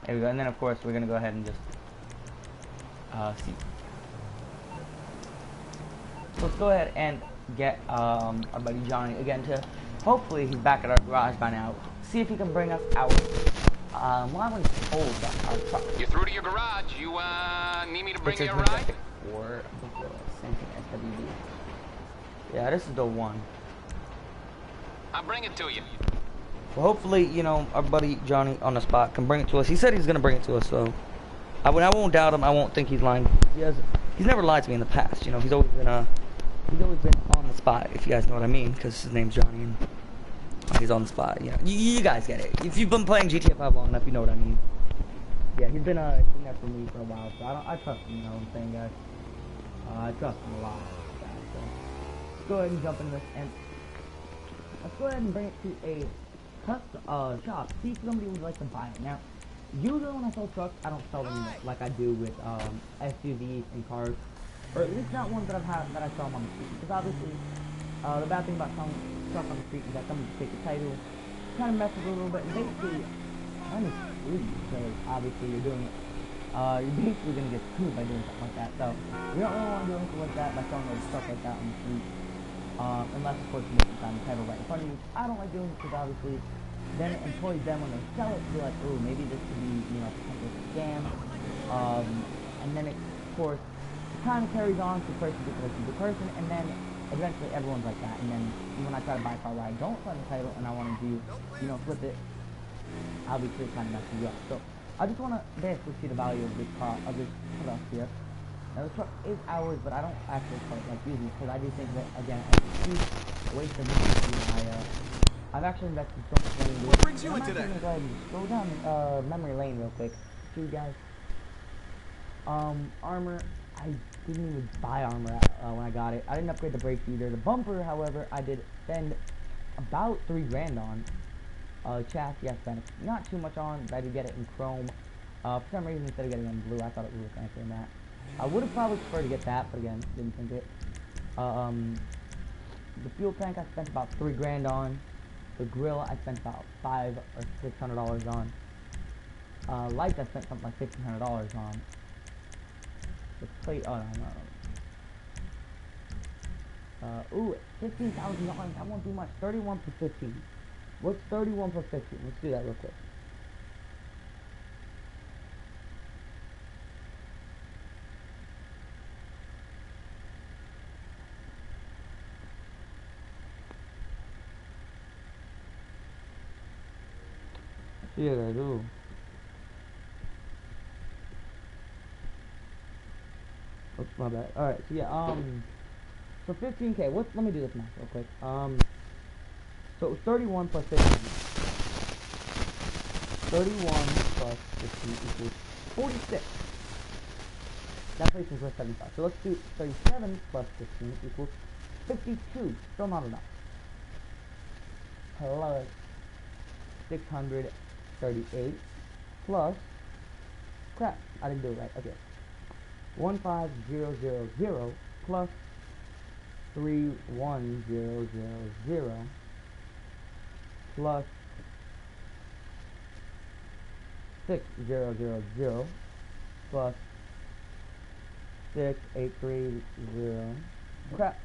There we go, and then of course we're gonna go ahead and just see. So let's go ahead and get our buddy Johnny again to. Hopefully he's back at our garage by now. See if he can bring us out. Well, I was told that our truck. You're through to your garage. You need me to bring you a ride? Or same thing SWD. Yeah, this is the one. I'll bring it to you. Well, hopefully, you know, our buddy Johnny on the spot can bring it to us. He said he's gonna bring it to us, so I won't doubt him. I won't think he's lying. He's never lied to me in the past. You know, he's always been on the spot. If you guys know what I mean, because his name's Johnny and he's on the spot. You know, you guys get it. If you've been playing GTA 5 long enough, you know what I mean. Yeah, he's been there for me for a while, so I trust him. You know what I'm saying, guys? I trust him a lot. So let's go ahead and jump in this and let's go ahead and bring it to a shop. See if somebody would like to buy it. Now, usually when I sell trucks, I don't sell them like I do with SUVs and cars, or at least not ones that I sell them on the street. Because obviously, the bad thing about selling truck on the street is that somebody can take the title, kind of messes with it a little bit, and basically, kind of screwed because obviously you're doing it. You're basically gonna get screwed by doing something like that. So we don't really want to do anything like that by selling stuff like that on the street. Unless of course you make the title right in front of you. I don't like doing it because obviously then it employs them when they sell it to be like, oh, maybe this could be, you know, potentially a scam. And then it, of course, kind of carries on to person to person, and then eventually everyone's like that. And then when I try to buy a car where I don't sign the title and I want to do, you know, flip it, obviously it kind of messes you up. So I just want to basically see the value of this car, of this product here. Now the truck is ours, but I don't actually quite like using it because I do think that, again, it's a waste of money. I've actually invested so much money into it. What brings you in today? I'm actually going to go ahead and scroll down memory lane real quick. See you guys. Armor. I didn't even buy armor when I got it. I didn't upgrade the brakes either. The bumper, however, I did spend about $3 grand on. Chassis, I spent not too much on, but I did get it in chrome. For some reason, instead of getting it in blue, I thought it would look nicer than that. I would have probably preferred to get that, but again, didn't think it. The fuel tank I spent about $3 grand on. The grill I spent about $500 or $600 on. Lights I spent something like $1,500 on. The plate, oh no. Ooh, $15,000. That won't do much. 31 for 15. What's 31 for 15? Let's do that real quick. See what I do. Oops, my bad. Alright, so yeah, so 15K. Let me do this math real quick. So it was 31 plus 15. 31 plus 15 equals 46. That place is worth 75. So let's do 37 plus 15 equals 52. Still not enough. Plus 638 plus, crap, I didn't do it right. Okay. 15000 plus 31000 plus 6000 plus 6830. Crap.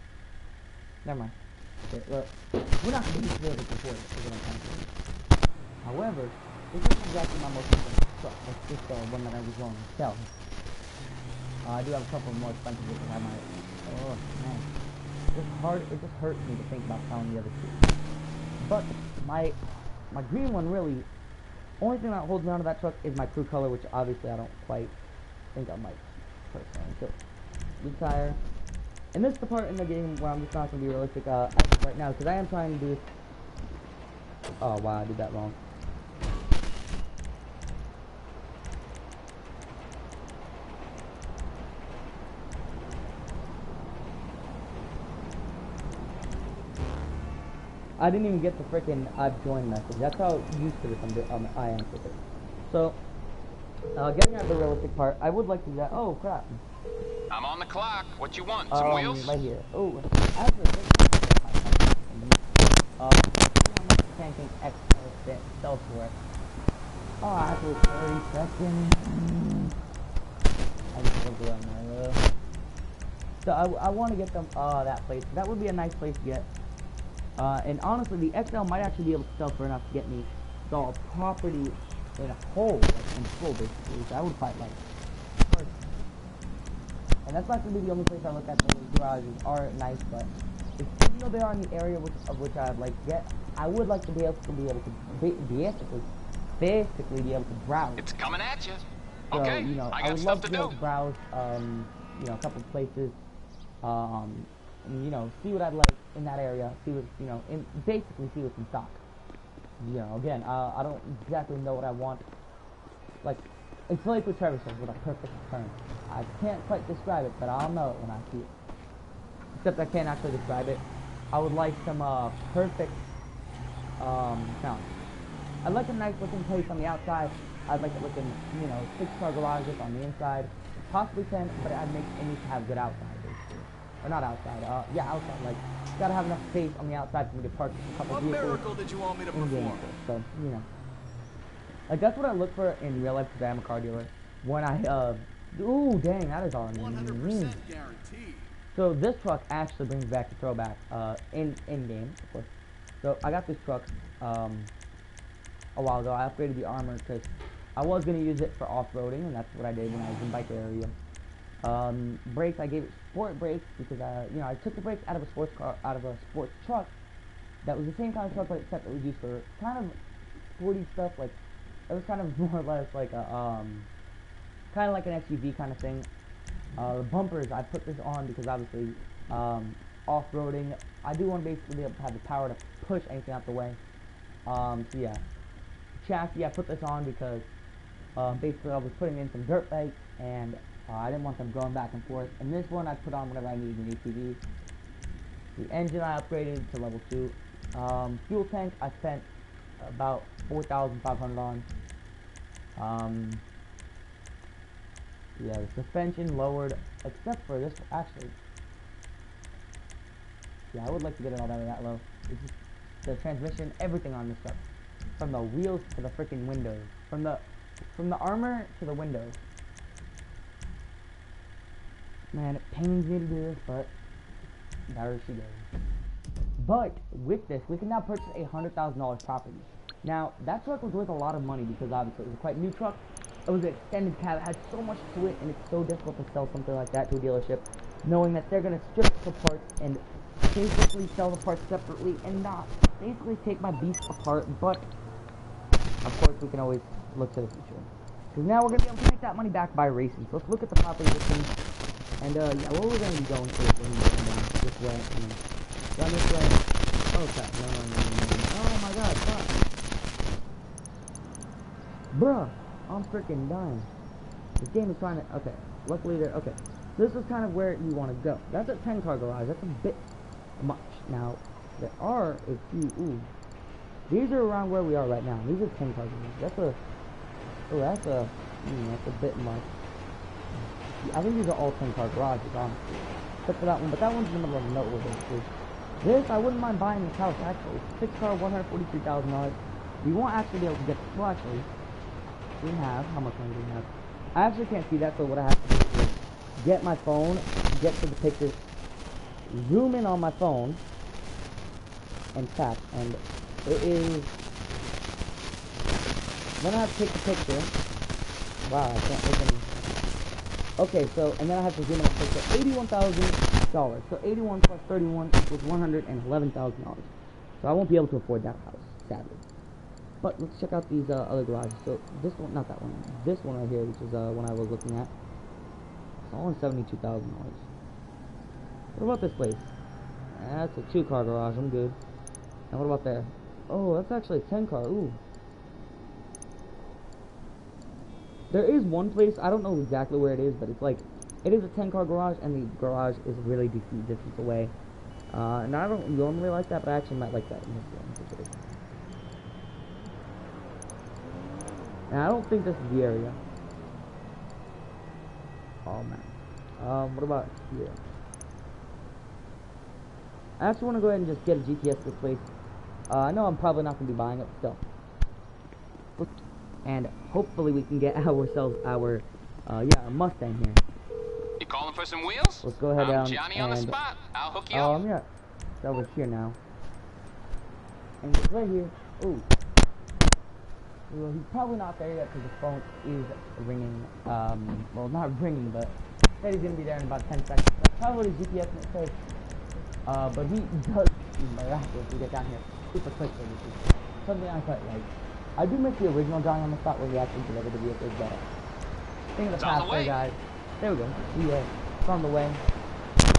Never mind. Okay, look. We're not going to be able to afford it, is what I'm trying to say. However, this isn't exactly my most expensive truck. It's just the one that I was going to sell. I do have a couple more expensive ones that I might. Oh man, it just hurts me to think about selling the other two. But my green one really, only thing that holds me onto that truck is my crew color, which obviously I don't quite think I might put it on. So, good tire. And this is the part in the game where I'm just not going to be realistic as of right now, because I am trying to do this. Oh wow, I did that wrong. I didn't even get the freaking I've joined message. That's how used to this I am with it. So, getting at the realistic part, I would like to do that. Oh crap. I'm on the clock. What you want? Some wheels? Right here. Oh, actually, how much tanking X sells for it. Oh, actually, 30 seconds. I just looked around there. So I want to get them that place. That would be a nice place to get. And honestly, the XL might actually be able to sell for enough to get me the property in a whole, like in full, basically. So I would quite like. And that's not going to be the only place I look at. The garages are nice, but even though they are in the area of which I'd like to get, I would like to be able to basically be able to browse. It's coming at you. So, Okay, you know, I would got love stuff to to be able do. to browse, you know, a couple of places, and, you know, see what I'd like in that area, see what, you know, basically see what's in stock. You know, again, I don't exactly know what I want. Like, it's like with Trevor says, with a perfect term. I can't quite describe it, but I'll know it when I see it. Except I can't actually describe it. I would like some, perfect, sound. I'd like a nice looking place on the outside. I'd like it looking, you know, 6-car garages on the inside. Possibly 10, but it needs to have good outside, basically. Or not outside, yeah, outside. Like, gotta have enough space on the outside for me to park a couple What vehicles. miracle did you want me to in game. perform? So, you know. Like, that's what I look for in real life, because I am a car dealer. When I, ooh, dang, that is all I need. 100% guaranteed. So, this truck actually brings back the throwback, in-game, of course. So, I got this truck, a while ago. I upgraded the armor, because I was going to use it for off-roading, and that's what I did when I was in bike area. Brakes, I gave it sport brakes, because, you know, I took the brakes out of a sports truck, that was the same kind of truck, but except it was used for kind of sporty stuff, like, it was kind of more or less like a, kind of like an SUV kind of thing. The bumpers, I put this on because obviously, off-roading, I do want to basically be able to have the power to push anything out the way. So yeah. Chassis, I put this on because, basically I was putting in some dirt bikes, and I didn't want them going back and forth. And this one I put on whenever I needed an ATV. The engine I upgraded to level 2. Fuel tank, I spent about 4,500 on. Yeah, the suspension lowered, except for this, actually. Yeah, I would like to get it all down to that low. It's just the transmission, everything on this stuff. From the wheels to the freaking windows. From the armor to the windows. Man, it pains me to do this, but there she goes. But with this, we can now purchase a $100,000 property. Now, that truck was worth a lot of money because obviously it was a quite new truck. It was an extended cab. It had so much to it, and it's so difficult to sell something like that to a dealership, knowing that they're going to strip the parts and basically sell the parts separately and not basically take my beast apart. But, of course, we can always look to the future. Because now we're going to be able to make that money back by racing. So let's look at the property listing. And, yeah, what we're going to be going for is we're going to be going down this way. Down this way. Oh, crap. No. Oh, my God. Fuck. Bruh. I'm freaking dying. This game is trying to... Okay. Luckily, they're... Okay. This is kind of where you want to go. That's a 10-car garage. That's a bit much. Now, there are a few... Ooh. These are around where we are right now. These are 10-car garages. That's a... Oh, that's a bit much. I think these are all 10-car garages, honestly. except for that one, but that one's in the middle of nowhere, basically. This, I wouldn't mind buying this house, actually. 6-car, $143,000. We won't actually be able to get, well, actually, we have, how much money do we have? I actually can't see that, so what I have to do is get my phone, get to the pictures, zoom in on my phone, and tap, and it is, then I have to take the picture. Wow, I can't open. Okay, so, and then I have to zoom in on the picture. $81,000. So 81 plus 31 equals $111,000. So I won't be able to afford that house, sadly. But let's check out these other garages. So this one, not that one. This one right here, which is one I was looking at. It's only $72,000. What about this place? That's a 2-car garage. I'm good. And what about there? Oh, that's actually a 10-car. Ooh. There is one place, I don't know exactly where it is, but it's like, it is a 10-car garage, and the garage is really decent distance away. And I don't normally like that, but I actually might like that in this one. And I don't think this is the area. Oh man. What about here? I actually want to go ahead and just get a GPS to this place. I know I'm probably not going to be buying it still. And hopefully we can get ourselves our Mustang here. You calling for some wheels? Let's go ahead down Johnny on the spot. I'll hook you up. up. Yeah. It's over here now. And it's right here. Ooh. Well, he's probably not there yet because the phone is ringing. Well, not ringing, but said he's gonna be there in about 10 seconds. That's probably his GPS and it says. But he does miraculously get down here super quickly, which is something I quite like. I do miss the original drawing on the spot where he actually delivered the vehicles, but thing of the past there, guys. There we go. Yeah, it's on the way.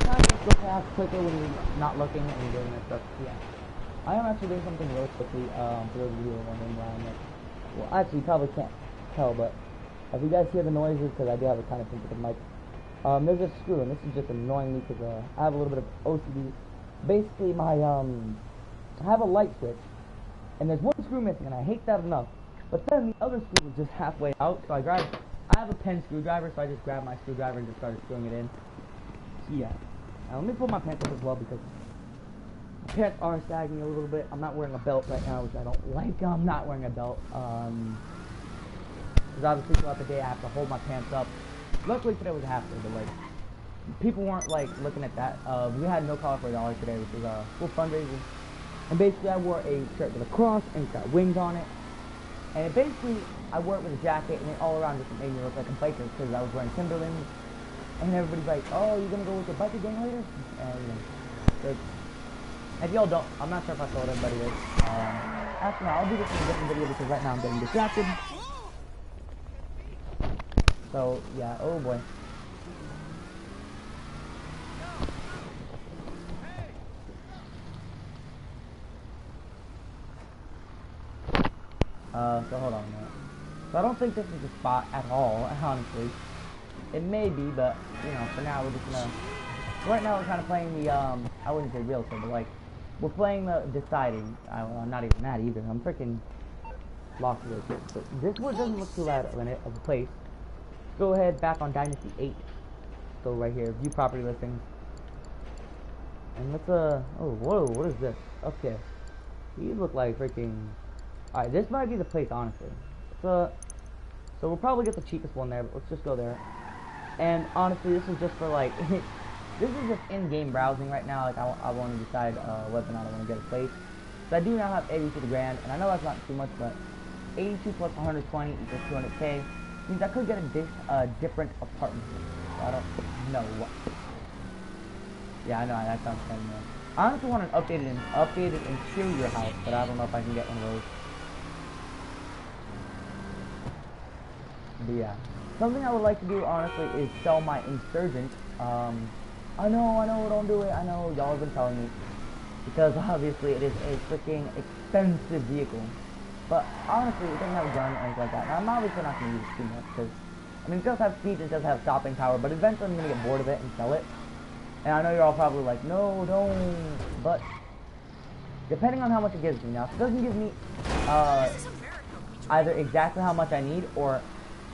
Kind of go fast quicker when you're not looking and you're doing that stuff. Yeah. I am actually doing something really quickly, for those of you who are wondering why I'm like, well, actually, you probably can't tell, but if you guys hear the noises, because I do have a kind of sensitive mic, there's a screw, and this is just annoying me because I have a little bit of OCD. Basically, I have a light switch, and there's one screw missing, and I hate that enough. But then the other screw was just halfway out, so I have a pen screwdriver, so I just grabbed my screwdriver and just started screwing it in. So yeah. Now let me pull my pants up as well because my pants are sagging a little bit. I'm not wearing a belt right now, which I don't like. I'm not wearing a belt. Because obviously throughout the day I have to hold my pants up. Luckily today was a half day, but like people weren't like looking at that. We had no collar for $1 today, which was a full fundraiser. And basically I wore a shirt with a cross and it's got wings on it. And basically I wore it with a jacket and it all around just made me look like a biker because I was wearing Timberlands. And everybody's like, oh, you're gonna go with the biker gang later? And so if y'all don't, I'm not sure if I told everybody this. Actually no, I'll do this in a different video because right now I'm getting distracted. So yeah, oh boy. So hold on a minute. So I don't think this is the spot at all, honestly. It may be, but, you know, for now we're just gonna... Right now we're kind of playing the, I wouldn't say realtor, but like, we're playing the deciding. I'm not even that either. I'm freaking lost a little bit. But this one doesn't look too bad of a place. Let's go ahead, back on Dynasty 8. Let's go right here, view property listings. And let's, oh, whoa, what is this? Okay. These look like freaking... Alright, this might be the place, honestly. So we'll probably get the cheapest one there, but let's just go there. And honestly, this is just for like, this is just in-game browsing right now. Like I want to decide whether or not I want to get a place. So I do now have 82 to grand, and I know that's not too much, but 82 plus 120 equals 200k means I could get a different apartment. So I don't know what. Yeah, I know that sounds kind of nice. I honestly want an updated interior house, but I don't know if I can get one of those. But yeah, something I would like to do honestly is sell my Insurgent. I know, don't do it. I know y'all have been telling me because obviously it is a freaking expensive vehicle. But honestly, it doesn't have a gun or anything like that. And I'm obviously not going to use it too much because I mean it does have speed, it does have stopping power, but eventually I'm going to get bored of it and sell it. And I know you're all probably like, no, don't. But depending on how much it gives me, now if it doesn't give me either exactly how much I need or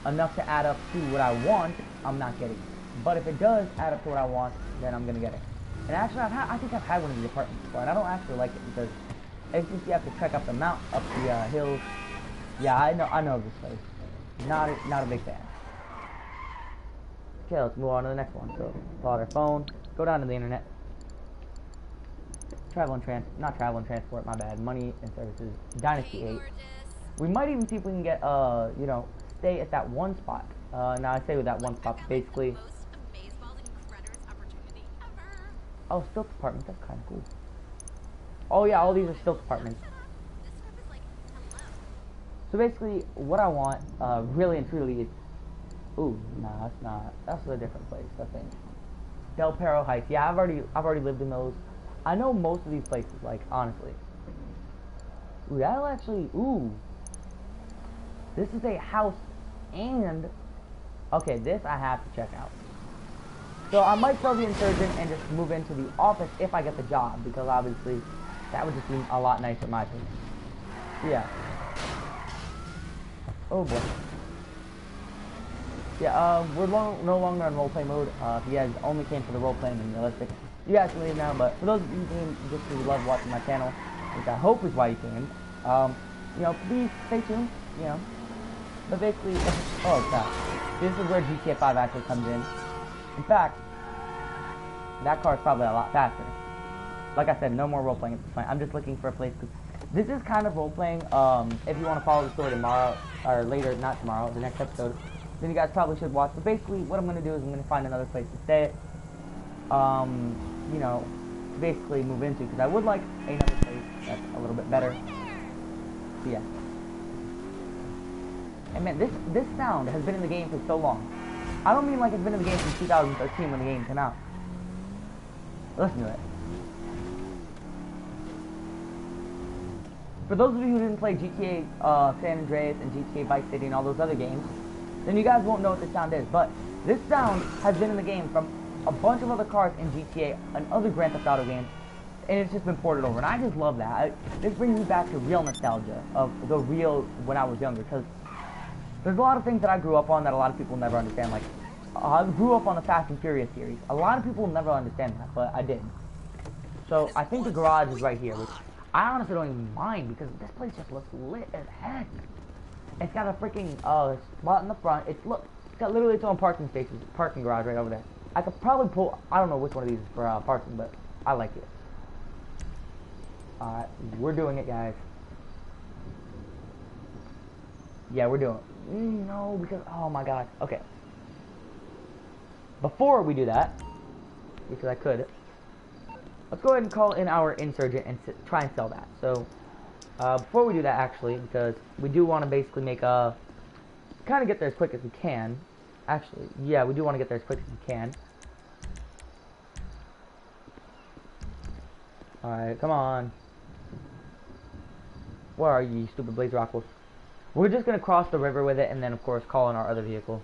enough to add up to what I want, I'm not getting it. But if it does add up to what I want, then I'm gonna get it. And actually, I think I've had one of these apartments before, and I don't actually like it because, as you can see, I have to trek up the hills. Yeah, I know this place. Not a big fan. Okay, let's move on to the next one. So, pull out our phone, go down to the internet. Not travel and transport, my bad. Money and services, Dynasty 8. We might even see if we can get, you know, stay at that one spot. Now I say with that one spot, basically. Oh, Stilt apartment, that's kind of cool. Oh yeah, all these are Stilt apartments. So basically, what I want, really and truly, is, ooh, nah, that's not. That's a different place, I think. Del Perro Heights. Yeah, I've already lived in those. I know most of these places, like, honestly. Ooh, that'll actually, ooh. This is a house and, okay, this I have to check out. So I might sell the Insurgent and just move into the office if I get the job, because obviously that would just be a lot nicer in my opinion. Yeah. Oh boy. Yeah, we're no longer in roleplay mode. If you guys only came for the roleplaying and realistic, you guys can leave now. But for those of you who just love watching my channel, which I hope is why you came, you know, please stay tuned. You know, but basically, oh crap, this is where GTA 5 actually comes in. In fact, that car is probably a lot faster. Like I said, no more roleplaying at this point. I'm just looking for a place, because this is kind of roleplaying. If you want to follow the story tomorrow, or later, not tomorrow, the next episode, then you guys probably should watch. But basically, what I'm going to do is I'm going to find another place to stay, you know, to basically move into, because I would like another place that's a little bit better. So yeah. And man, this sound has been in the game for so long. I don't mean like it's been in the game since 2013 when the game came out. Listen to it. For those of you who didn't play GTA San Andreas and GTA Vice City and all those other games, then you guys won't know what this sound is. But this sound has been in the game from a bunch of other cars in GTA and other Grand Theft Auto games, and it's just been ported over. And I just love that. This brings me back to real nostalgia of the real when I was younger, because there's a lot of things that I grew up on that a lot of people never understand. Like, I grew up on the Fast and Furious series. A lot of people never understand that, but I did. So I think the garage is right here, which I honestly don't even mind, because this place just looks lit as heck. It's got a freaking spot in the front. It's got literally its own parking spaces, parking garage right over there. I could probably pull. I don't know which one of these is for parking, but I like it. Alright, we're doing it, guys. Yeah, we're doing it. No, because, oh my god. Okay. Before we do that, because I could, let's go ahead and call in our Insurgent and try and sell that. So, before we do that, actually, because we do want to basically make a, kind of get there as quick as we can. Actually, yeah, we do want to get there as quick as we can. Alright, come on. Where are you, stupid Blaze Rockles? We're just going to cross the river with it, and then, of course, call in our other vehicle.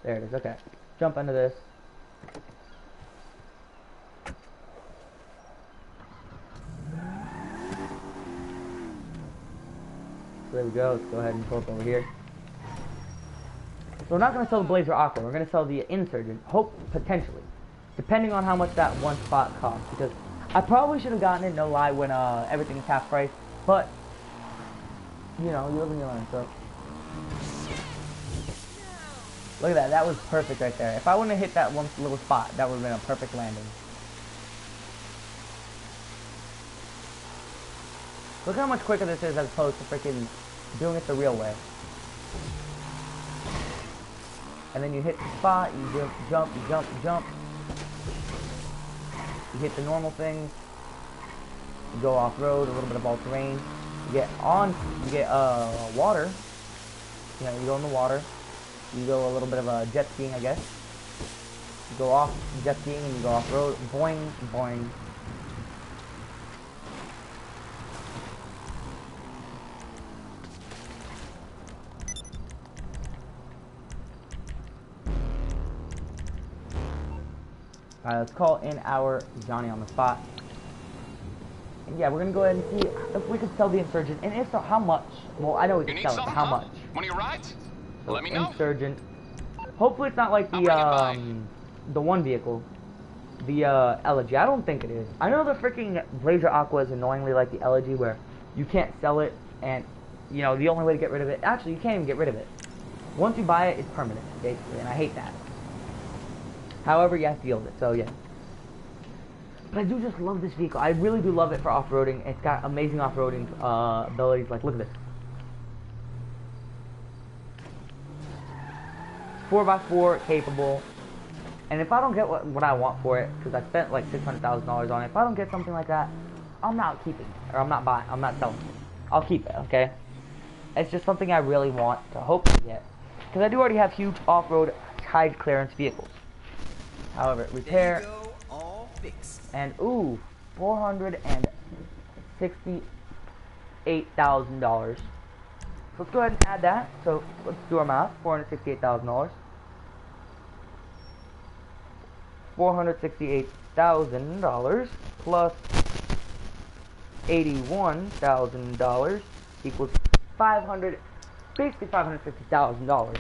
There it is, okay. Jump into this. So there we go. Let's go ahead and pull up over here. So we're not going to sell the Blazer Aqua. We're going to sell the Insurgent. Hope, potentially. Depending on how much that one spot costs. Because I probably should have gotten it, no lie, when everything is half price. But, you know, you live and you learn, so. Look at that. That was perfect right there. If I wouldn't have hit that one little spot, that would have been a perfect landing. Look how much quicker this is as opposed to freaking doing it the real way. And then you hit the spot, you jump, you jump, you jump. You hit the normal things. You go off-road, a little bit of all-terrain. You get water. You know, you go in the water. You go a little bit of jet skiing, I guess. You go off jet skiing and you go off-road. Boing, boing. Alright, let's call in our Johnny on the spot. And yeah, we're gonna go ahead and see if we could sell the Insurgent, and if so, how much? Well, I know we can sell it, but how much? One of your rides? So Let me know. Insurgent. Hopefully it's not like the one vehicle. the Elegy. I don't think it is. I know the freaking Blazer Aqua is annoyingly like the Elegy, where you can't sell it, and you know the only way to get rid of it. Actually, you can't even get rid of it. Once you buy it, it's permanent, basically, and I hate that. However, you have to deal with it. So yeah. But I do just love this vehicle. I really do love it for off-roading. It's got amazing off-roading abilities. Like, look at this. 4x4 capable. And if I don't get what I want for it, because I spent like $600,000 on it, if I don't get something like that, I'm not keeping it. Or I'm not buying. I'm not selling it. I'll keep it, okay? It's just something I really want to hope to get. Because I do already have huge off-road high clearance vehicles. However, repair. And ooh, $468,000. So let's go ahead and add that. So let's do our math. $468,000. $468,000 plus $81,000 equals basically $550,000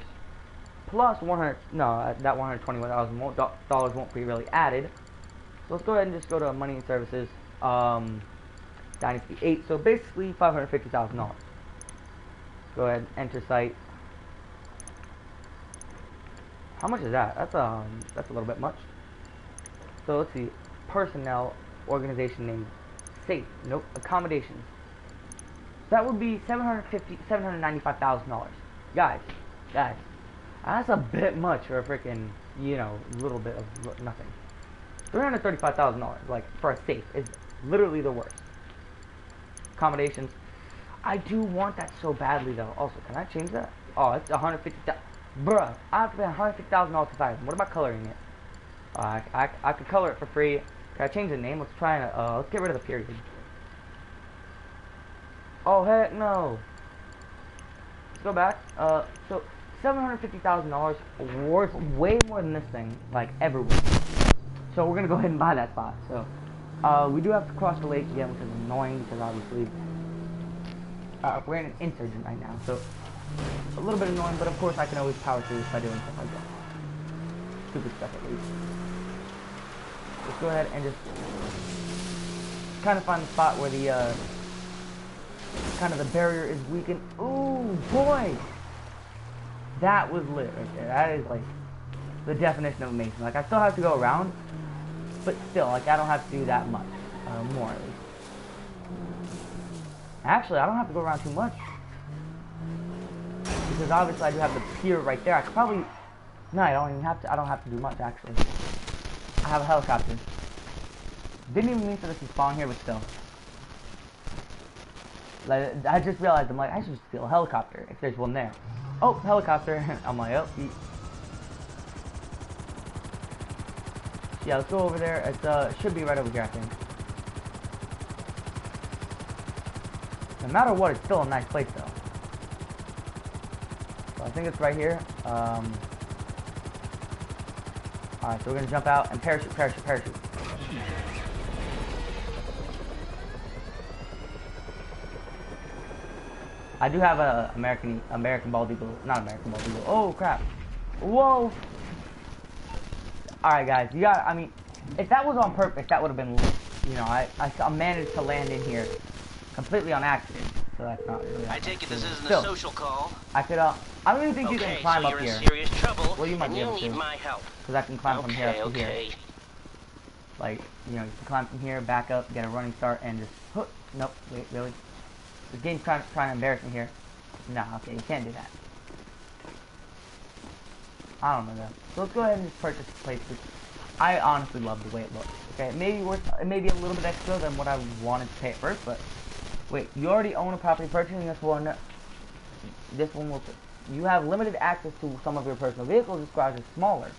plus that $121,000 won't be really added. So let's go ahead and just go to money and services, Dynasty 8. So basically $550,000. Go ahead and enter site. How much is that? That's a little bit much. So let's see. Personnel, organization name, safe. Nope. Accommodations. That would be $795,000. Guys, that's a bit much for a freaking, you know, little bit of nothing. $335,000, like, for a safe is literally the worst. Accommodations. I do want that so badly, though. Also, can I change that? Oh, it's $150,000. Bruh, I have to pay $150,000 to buy it. What about coloring it? I could color it for free. Can I change the name? Let's try and, let's get rid of the period. Oh, heck no. Let's go back. So, $750,000 worth way more than this thing, like, ever would. So we're gonna go ahead and buy that spot. So we do have to cross the lake again, which is annoying because obviously we're in an insurgent right now. So a little bit annoying, but of course I can always power through this by doing stuff like that. Stupid stuff at least. Let's go ahead and just kind of find the spot where the kind of the barrier is weakened. Ooh boy, that was lit right there. That is like the definition of amazing. Like, I still have to go around, but still, like, I don't have to do that much. More, at least. Actually, I don't have to go around too much. Because obviously I do have the pier right there. I could probably... No, I don't have to do much, actually. I have a helicopter. Didn't even mean for this to spawn here, but still. Like, I just realized, I'm like, I should steal a helicopter, if there's one there. Oh, helicopter. I'm like, oh, yeah, let's go over there. It should be right over here, I think. No matter what, it's still a nice place, though. So I think it's right here. Alright, so we're gonna jump out and parachute. I do have a American bald eagle. Not American bald eagle. Oh, crap. Whoa! Alright guys, I mean, if that was on purpose, that would have been, you know, I managed to land in here completely on accident, so that's not really... I take it this isn't a social call. I could, I don't even think you can climb up here. Okay, so you're in serious trouble, well, you might and be able you to. need my help. Because I can climb from here up to here. Okay. Like, you know, you can climb from here, back up, get a running start, and just... Nope, wait, really? This game's trying to embarrass me here. Nah, okay, you can't do that. I don't know though. So let's go ahead and just purchase this place. I honestly love the way it looks. Okay, it may be a little bit extra than what I wanted to pay at first, but wait, you already own a property purchasing this one. This one will. You have limited access to some of your personal vehicles. This garage is smaller.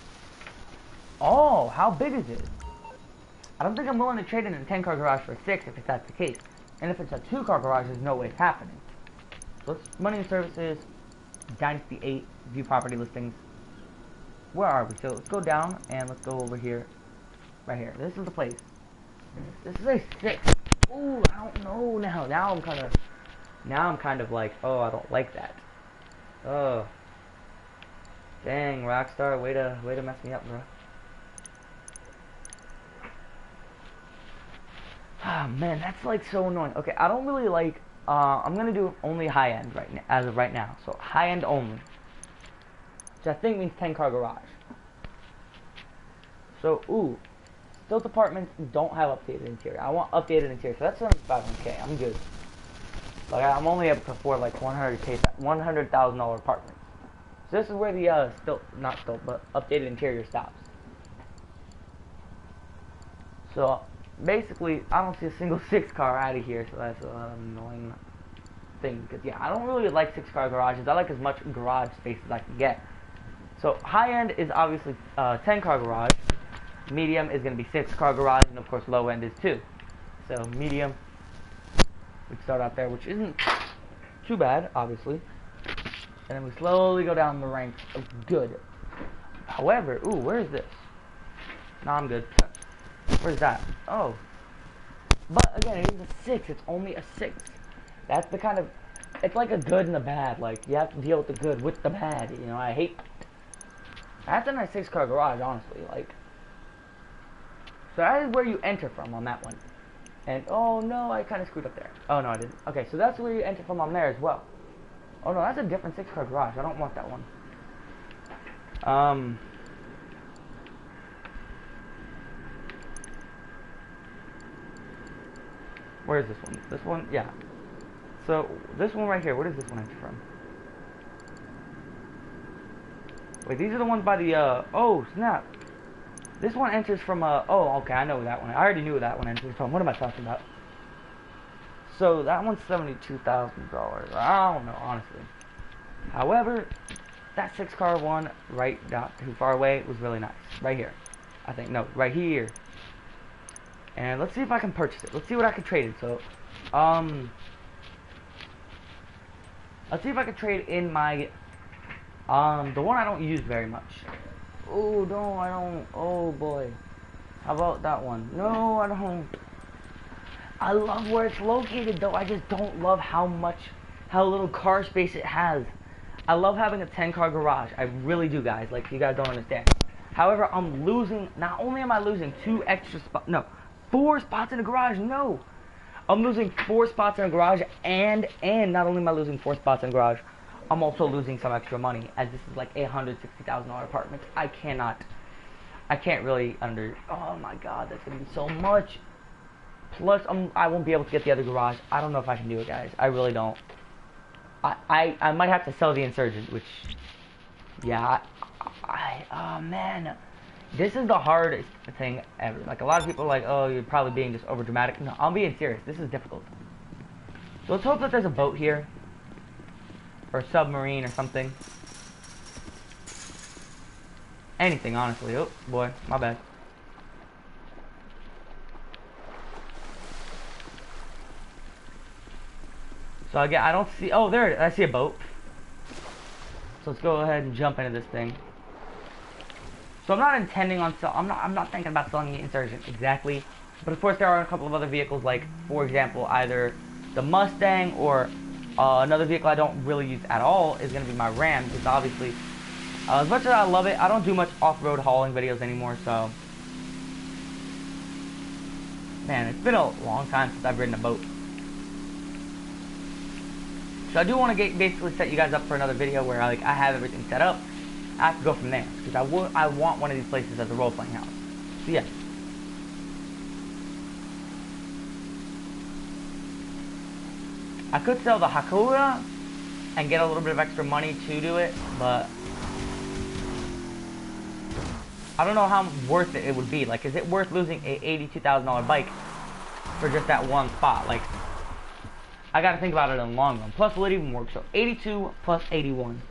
Oh, how big is it? I don't think I'm willing to trade in a 10-car garage for a 6 if that's the case. And if it's a 2-car garage, there's no way it's happening. So let's money and services, Dynasty 8, view property listings. Where are we? So let's go down and let's go over here. Right here. This is the place. This is a 6. Ooh, I don't know now. Now I'm kind of like, oh, I don't like that. Oh. Dang, Rockstar, way to mess me up, bro. Ah, man, that's like so annoying. Okay, I don't really like, I'm gonna do only high end right now, as of right now. So high end only. Which I think means 10 car garage. So, ooh, stilt apartments don't have updated interior. I want updated interior, so that's $75K. I'm good. Like, I'm only able to afford like $100,000 apartments. So this is where the not stilt, but updated interior stops. So basically, I don't see a single 6-car out of here, so that's an annoying thing. Because yeah, I don't really like 6-car garages. I like as much garage space as I can get. So high end is obviously 10-car garage. Medium is going to be 6-car garage, and of course low end is 2. So medium, we start out there, which isn't too bad, obviously. And then we slowly go down the ranks of good. However, ooh, where is this? Nah, I'm good. Where's that? Oh. But again, it is a 6. It's only a 6. That's the kind of, it's like a good and a bad. Like, you have to deal with the good with the bad. You know, I hate, that's a nice 6-car garage, honestly. Like, so that is where you enter from on that one. And, oh no, I kind of screwed up there. Oh no, I didn't. Okay, so that's where you enter from on there as well. Oh no, that's a different 6-car garage. I don't want that one. Where is this one? This one? Yeah. So, this one right here, where does this one enter from? Wait, these are the ones by the, oh, snap. This one enters from, oh, okay, I know that one. I already knew that one enters from. What am I talking about? So, that one's $72,000. I don't know, honestly. However, that 6-car one, right not too far away, was really nice. Right here. I think, no, right here. And let's see if I can purchase it. Let's see what I can trade it. So, let's see if I can trade in my, the one I don't use very much. Oh, no, I don't. Oh, boy. How about that one? No, I don't. I love where it's located, though. I just don't love how little car space it has. I love having a 10-car garage. I really do, guys. Like, you guys don't understand. However, I'm losing, not only am I losing 2 extra spots, no, 4 spots in the garage, no. I'm losing 4 spots in the garage, and not only am I losing 4 spots in the garage, I'm also losing some extra money, as this is like a $160,000 apartment. I can't really oh my god, that's gonna be so much. Plus, I won't be able to get the other garage. I don't know if I can do it, guys. I really don't. I might have to sell the Insurgent, which, yeah, oh man. This is the hardest thing ever. Like, a lot of people are like, oh, you're probably being just over dramatic. No, I'm being serious. This is difficult. So let's hope that there's a boat here. Or a submarine or something. Anything, honestly. Oh, boy. My bad. So again, I don't see... Oh, there it is. I see a boat. So let's go ahead and jump into this thing. So I'm not intending on I'm not thinking about selling the Insurgent exactly. But of course there are a couple of other vehicles, like, for example, either the Mustang or another vehicle I don't really use at all is going to be my Ram, because obviously, as much as I love it, I don't do much off-road hauling videos anymore, so... Man, it's been a long time since I've ridden a boat. So I do want to basically set you guys up for another video where I have everything set up. I have to go from there, because I want one of these places as a role-playing house. So yeah. I could sell the Hakura and get a little bit of extra money to do it, but I don't know how worth it would be. Like, is it worth losing a $82,000 bike for just that one spot? Like, I gotta think about it in the long run. Plus, will it even work? So 82 plus 81.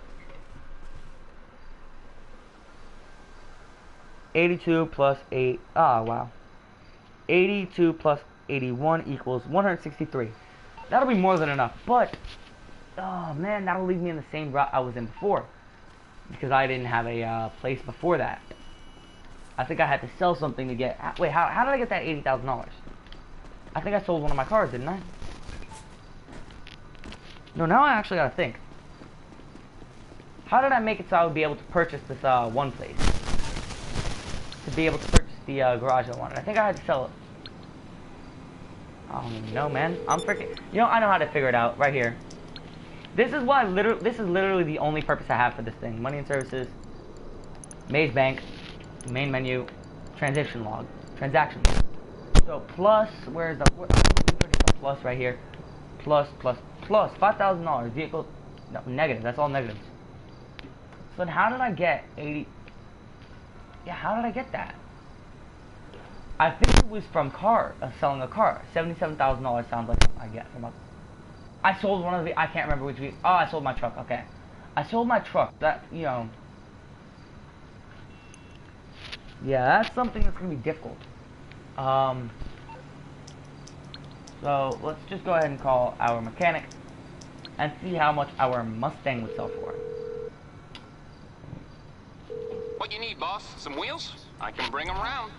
82 plus 8. Ah, wow. 82 plus 81 equals 163. That'll be more than enough. But, oh man, that'll leave me in the same route I was in before. Because I didn't have a place before that. I think I had to sell something to get... Wait, how did I get that $80,000? I think I sold one of my cars, didn't I? No, now I actually gotta think. How did I make it so I would be able to purchase this one place? To be able to purchase the garage I wanted. I think I had to sell it. I don't even know, man. I'm freaking. You know, I know how to figure it out right here. This is why this is literally the only purpose I have for this thing. Money and services, Maze Bank, main menu, transaction log. So plus, where's the plus right here? Plus $5,000 vehicle. No, negative. That's all negatives. So then how did I get 80? Yeah, how did I get that? I think it was from selling a car. $77,000 sounds like I get from a. I sold one of the. I can't remember which vehicle. Oh, I sold my truck. Okay, I sold my truck. That, you know. Yeah, that's something that's gonna be difficult. So let's just go ahead and call our mechanic and see how much our Mustang would sell for. What you need, boss? Some wheels? I can bring them around.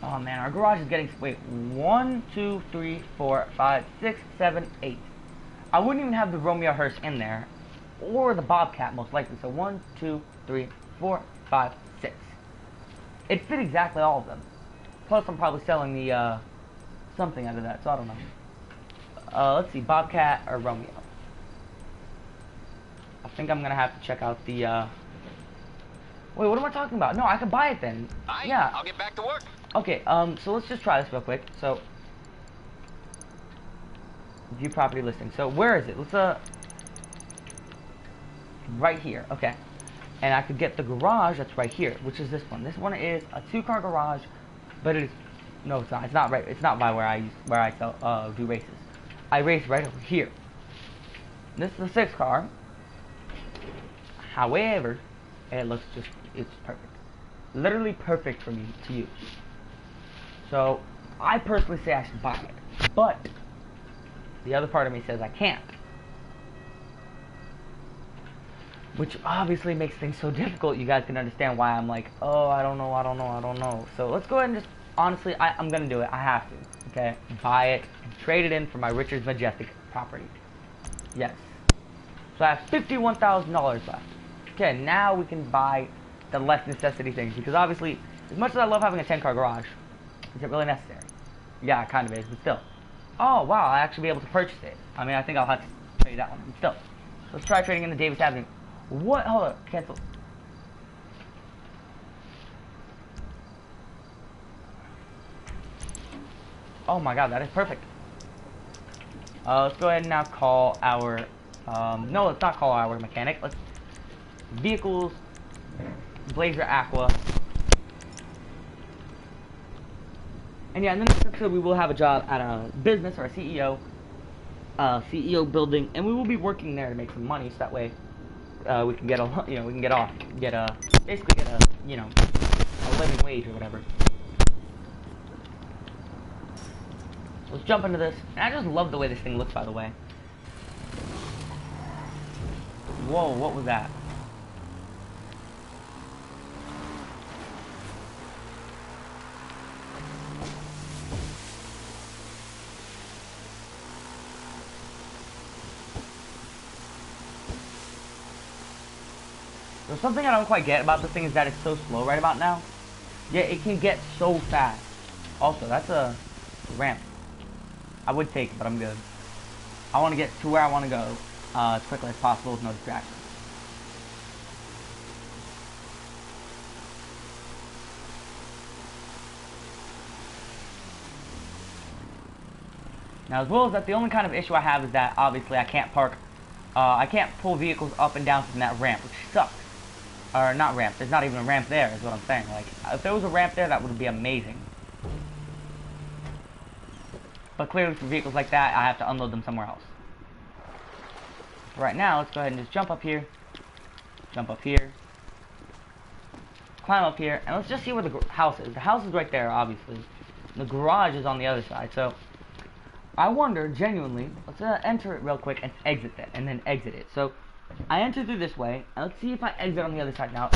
Oh man, our garage is getting. Wait, 1, 2, 3, 4, 5, 6, 7, 8. I wouldn't even have the Romeo hearse in there, or the Bobcat most likely. So 1, 2, 3, 4, 5, 6. It fit exactly all of them. Plus, I'm probably selling the something out of that, so I don't know. Let's see, Bobcat or Romeo. I think I'm gonna have to check out the. Wait, what am I talking about? No, I can buy it then. Yeah. I'll get back to work. Okay, so let's just try this real quick. So, view property listing. So, where is it? Let's, right here. Okay. And I could get the garage that's right here, which is this one. This one is a 2-car garage, but it is, no, it's not. It's not right. It's not by where I sell, do races. I race right over here. This is a 6-car. However, it looks just, it's perfect. Literally perfect for me to use. So, I personally say I should buy it. But, the other part of me says I can't. Which obviously makes things so difficult. You guys can understand why I'm like, oh, I don't know. So, let's go ahead and just, honestly, I'm going to do it. I have to. Okay? Buy it and trade it in for my Richard's Majestic property. Yes. So, I have $51,000 left. Okay, now we can buy the less necessity things, because obviously, as much as I love having a 10-car garage, is it really necessary? Yeah, it kind of is, but still. Oh, wow, I'll actually be able to purchase it. I mean, I think I'll have to trade that one, but still. Let's try trading in the Davis Avenue. What? Hold up, cancel. Oh my god, that is perfect. Let's go ahead and now call our, no, let's not call our mechanic. Let's, vehicles, Blazer Aqua. And yeah, in the next episode we will have a job at a business or a CEO building, and we will be working there to make some money, so that way we can get a, you know, we can basically get a, you know, a living wage or whatever. Let's jump into this. And I just love the way this thing looks, by the way. Whoa, what was that? There's something I don't quite get about this thing is that it's so slow right about now. Yeah, it can get so fast. Also, that's a ramp. I would take it, but I'm good. I want to get to where I want to go as quickly as possible with no distractions. Now, as well as that, the only kind of issue I have is that obviously I can't park, I can't pull vehicles up and down from that ramp, which sucks. Or not ramp, there's not even a ramp there, is what I'm saying. Like, if there was a ramp there, that would be amazing. But clearly for vehicles like that, I have to unload them somewhere else. So right now, let's go ahead and just jump up here, climb up here, and let's just see where the house is. The house is right there, obviously. The garage is on the other side, so I wonder, genuinely, let's enter it real quick and exit that, and then exit it. So, I enter through this way, and let's see if I exit on the other side. Now,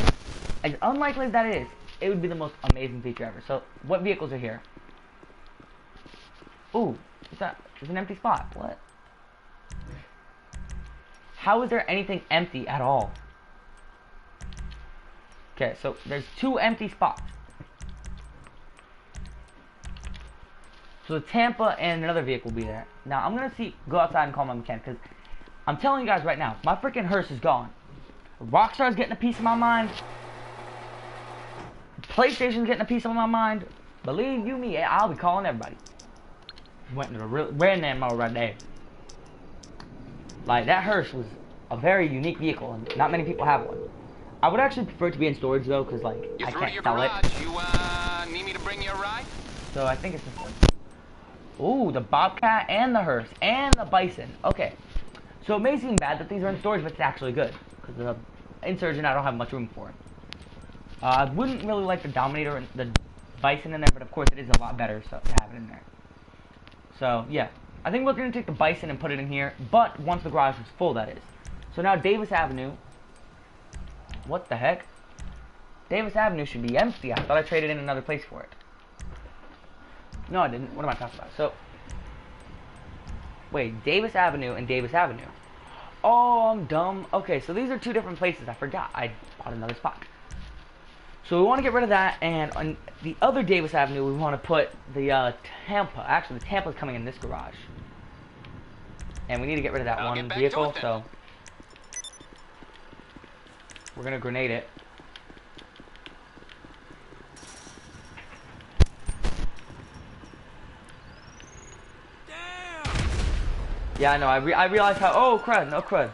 as unlikely as that is, it would be the most amazing feature ever. So, what vehicles are here? Ooh, there's an empty spot. What? How is there anything empty at all? Okay, so there's 2 empty spots. So the Tampa and another vehicle will be there. Now I'm gonna go outside and call my mechanic, because I'm telling you guys right now, my freaking hearse is gone. Rockstar's getting a piece of my mind. PlayStation's getting a piece of my mind. Believe you me, I'll be calling everybody. Went into a real random mode right there. Like, that hearse was a very unique vehicle, and not many people have one. I would actually prefer it to be in storage though, because like You I through can't your sell it. garage. You need me to bring you a ride? So I think it's this one. Ooh, the Bobcat and the hearse and the Bison. Okay. So it may seem bad that these are in storage, but it's actually good, because the Insurgent I don't have much room for it. I wouldn't really like the Dominator and the Bison in there, but of course it is a lot better so to have it in there. So yeah, I think we're gonna take the Bison and put it in here, but once the garage is full, that is. So now Davis Avenue. What the heck? Davis Avenue should be empty. I thought I traded in another place for it. No, I didn't. What am I talking about? So, wait, Davis Avenue and Davis Avenue. Oh, I'm dumb. Okay, so these are two different places. I forgot. I bought another spot. So we want to get rid of that, and on the other Davis Avenue, we want to put the Tampa. Actually, the Tampa's coming in this garage. And we need to get rid of that I'll one get back vehicle, to it then. so we're going to grenade it. Yeah, I know. I realized how. Oh, crud. No crud.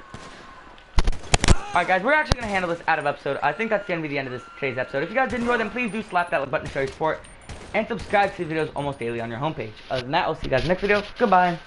Alright, guys. We're actually going to handle this out of episode. I think that's going to be the end of today's episode. If you guys did enjoy, then please do slap that like button to show your support. And subscribe to the videos almost daily on your homepage. Other than that, I'll see you guys in the next video. Goodbye.